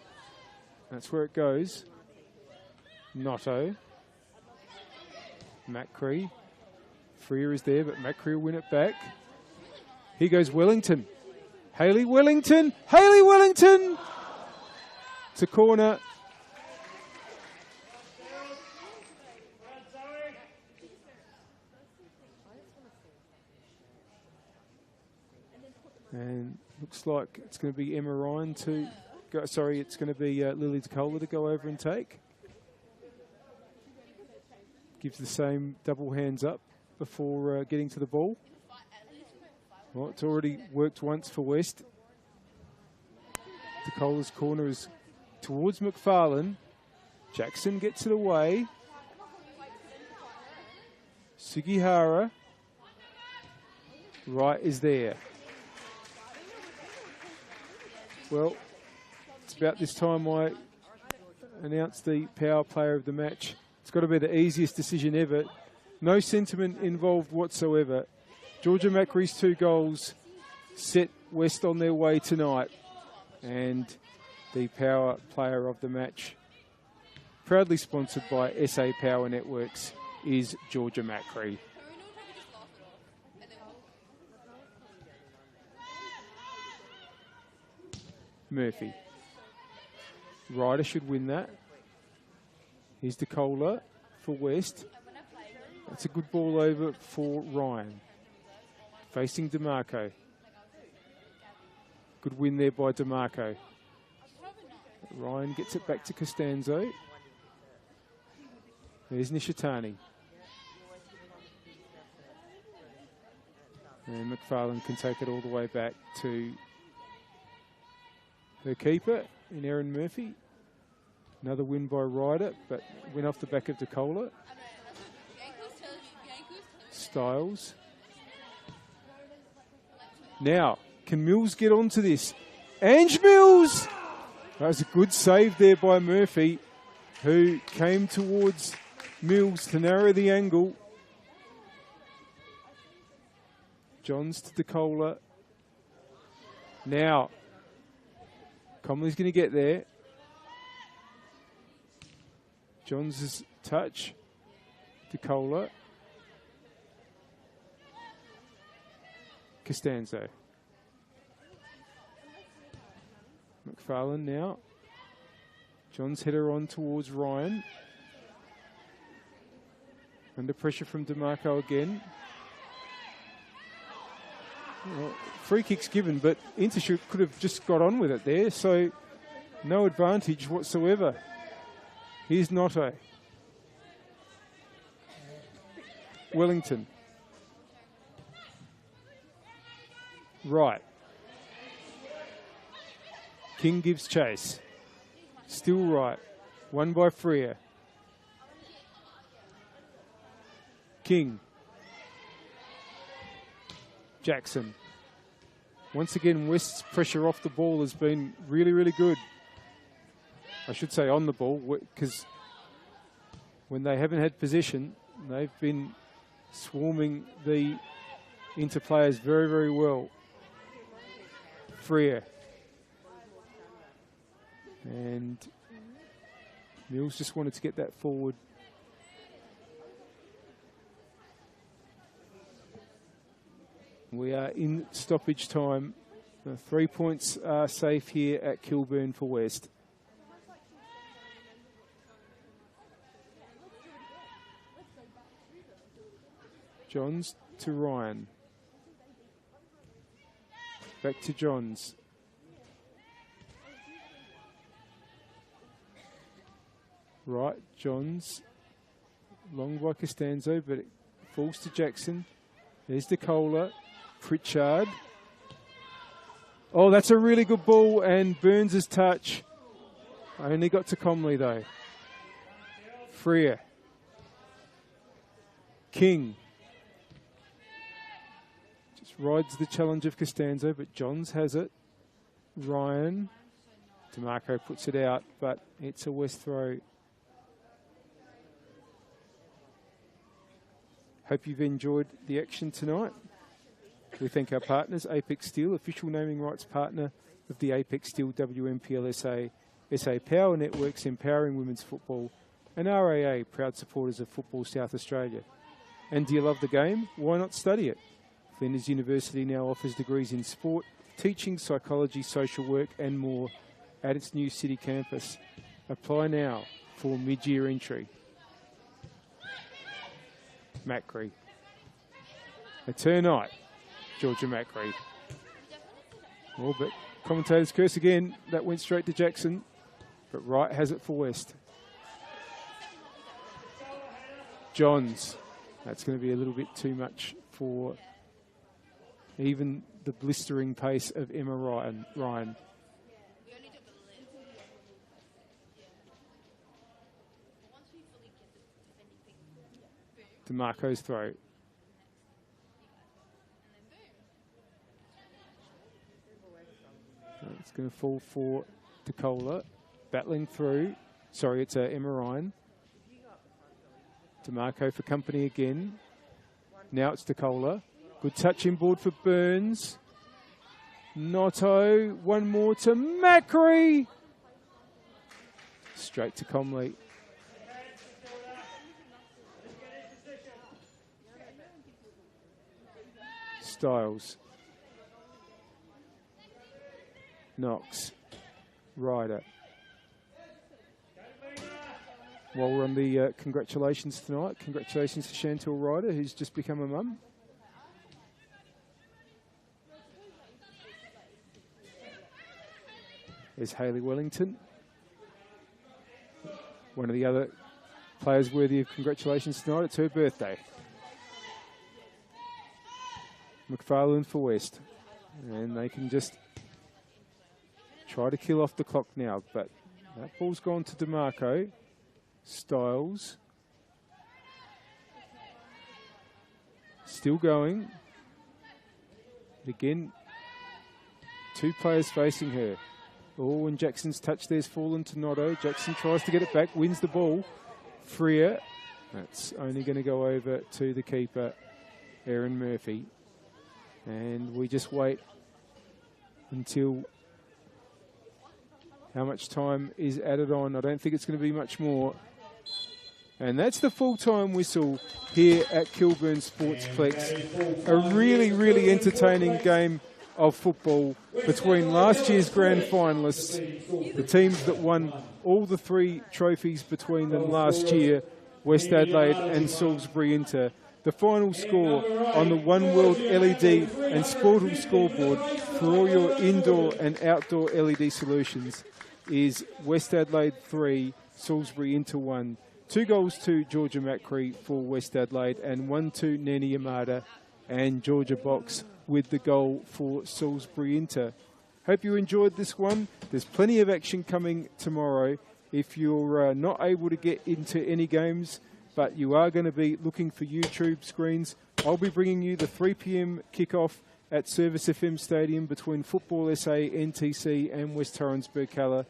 that's where it goes. Notto. Macri. Freer is there, but Macri will win it back. Here goes Wellington. Hayley Wellington. Hayley Wellington! It's a corner. And looks like it's going to be Emma Ryan to go. Sorry, it's going to be Lily DeCola to go over and take. Gives the same double hands up before getting to the ball. Well, it's already worked once for West. DeCola's corner is towards McFarlane. Jackson gets it away. Sugihara. Right is there. Well, it's about this time I announced the power player of the match. It's got to be the easiest decision ever. No sentiment involved whatsoever. Georgia Macri's 2 goals set West on their way tonight. And the power player of the match, proudly sponsored by SA Power Networks, is Georgia Macri. Murphy. Ryder should win that. Here's DeCola for West. That's a good ball over for Ryan. Facing DeMarco. Good win there by DeMarco. Ryan gets it back to Costanzo. There's Nishitani. And McFarlane can take it all the way back to her keeper in Erin Murphy. Another win by Ryder, but win off the back of DeCola. Styles. Now, can Mills get onto this? Ange Mills! That was a good save there by Murphy, who came towards Mills to narrow the angle. Johns to DeCola. Now, Comley's going to get there. Johns' touch. DeCola. Costanzo. McFarlane now. Johns header on towards Ryan. Under pressure from DeMarco again. Well, free kick's given, but Intership could have just got on with it there, so no advantage whatsoever. Here's Noto. Wellington. Right. King gives chase. Still right. Won by Freer. King. Jackson. Once again, West's pressure off the ball has been really, really good. I should say on the ball, because when they haven't had possession, they've been swarming the interplayers very, very well. Freer. And Mills just wanted to get that forward. We are in stoppage time. The 3 points are safe here at Kilburn for West. Johns to Ryan. Back to Johns. Right, Johns. Long by Costanzo, but it falls to Jackson. There's DeCola. Pritchard. Oh, that's a really good ball, and Burns' touch. Only got to Comley, though. Freer. King. Just rides the challenge of Costanzo, but Johns has it. Ryan. DeMarco puts it out, but it's a West throw. Hope you've enjoyed the action tonight. We thank our partners, Apex Steel, official naming rights partner of the Apex Steel WNPLSA, SA Power Networks empowering women's football, and RAA, proud supporters of Football South Australia. And do you love the game? Why not study it? Flinders University now offers degrees in sport, teaching, psychology, social work and more at its new city campus. Apply now for mid-year entry. Macri. A turn-night. Georgia Macri. Oh, but commentators curse again. That went straight to Jackson. But Wright has it for West. Johns. That's going to be a little bit too much for even the blistering pace of Emma Ryan. DeMarco's throw. It's going to fall for DeCola. Battling through. Sorry, it's Emma Ryan. DeMarco for company again. Now it's DeCola. Good touch inboard for Burns. Noto. One more to Macri. Straight to Comley. Styles. Knox. Ryder. While we're on the congratulations tonight, congratulations to Chantal Ryder, who's just become a mum. There's Hayley Wellington. One of the other players worthy of congratulations tonight. It's her birthday. McFarlane for West. And they can just try to kill off the clock now. But that ball's gone to DeMarco. Styles. Still going. Again, two players facing her. Oh, and Jackson's touch there's fallen to Noto. Jackson tries to get it back, wins the ball. Freer. That's only going to go over to the keeper, Aaron Murphy. And we just wait until how much time is added on. I don't think it's going to be much more. And that's the full-time whistle here at Kilburn Sportsplex. A really, really entertaining game of football between last year's grand finalists, the teams that won all the three trophies between them last year, West Adelaide and Salisbury Inter. The final score on the One World LED and Sportal scoreboard for all your indoor and outdoor LED solutions is West Adelaide 3, Salisbury Inter 1. 2 goals to Georgia Macri for West Adelaide and 1 to Nani Yamada and Georgia Box with the goal for Salisbury Inter. Hope you enjoyed this one. There's plenty of action coming tomorrow. If you're not able to get into any games, but you are going to be looking for YouTube screens, I'll be bringing you the 3 p.m. kickoff at Service FM Stadium between Football SA, NTC and West Torrens Burkalla.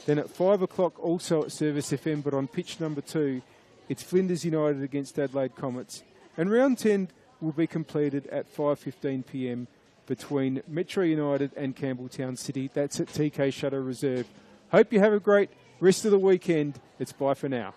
Then at 5 o'clock, also at Service FM, but on pitch number 2, it's Flinders United against Adelaide Comets. And round 10 will be completed at 5:15 p.m. between Metro United and Campbelltown City. That's at TK Shutter Reserve. Hope you have a great rest of the weekend. It's bye for now.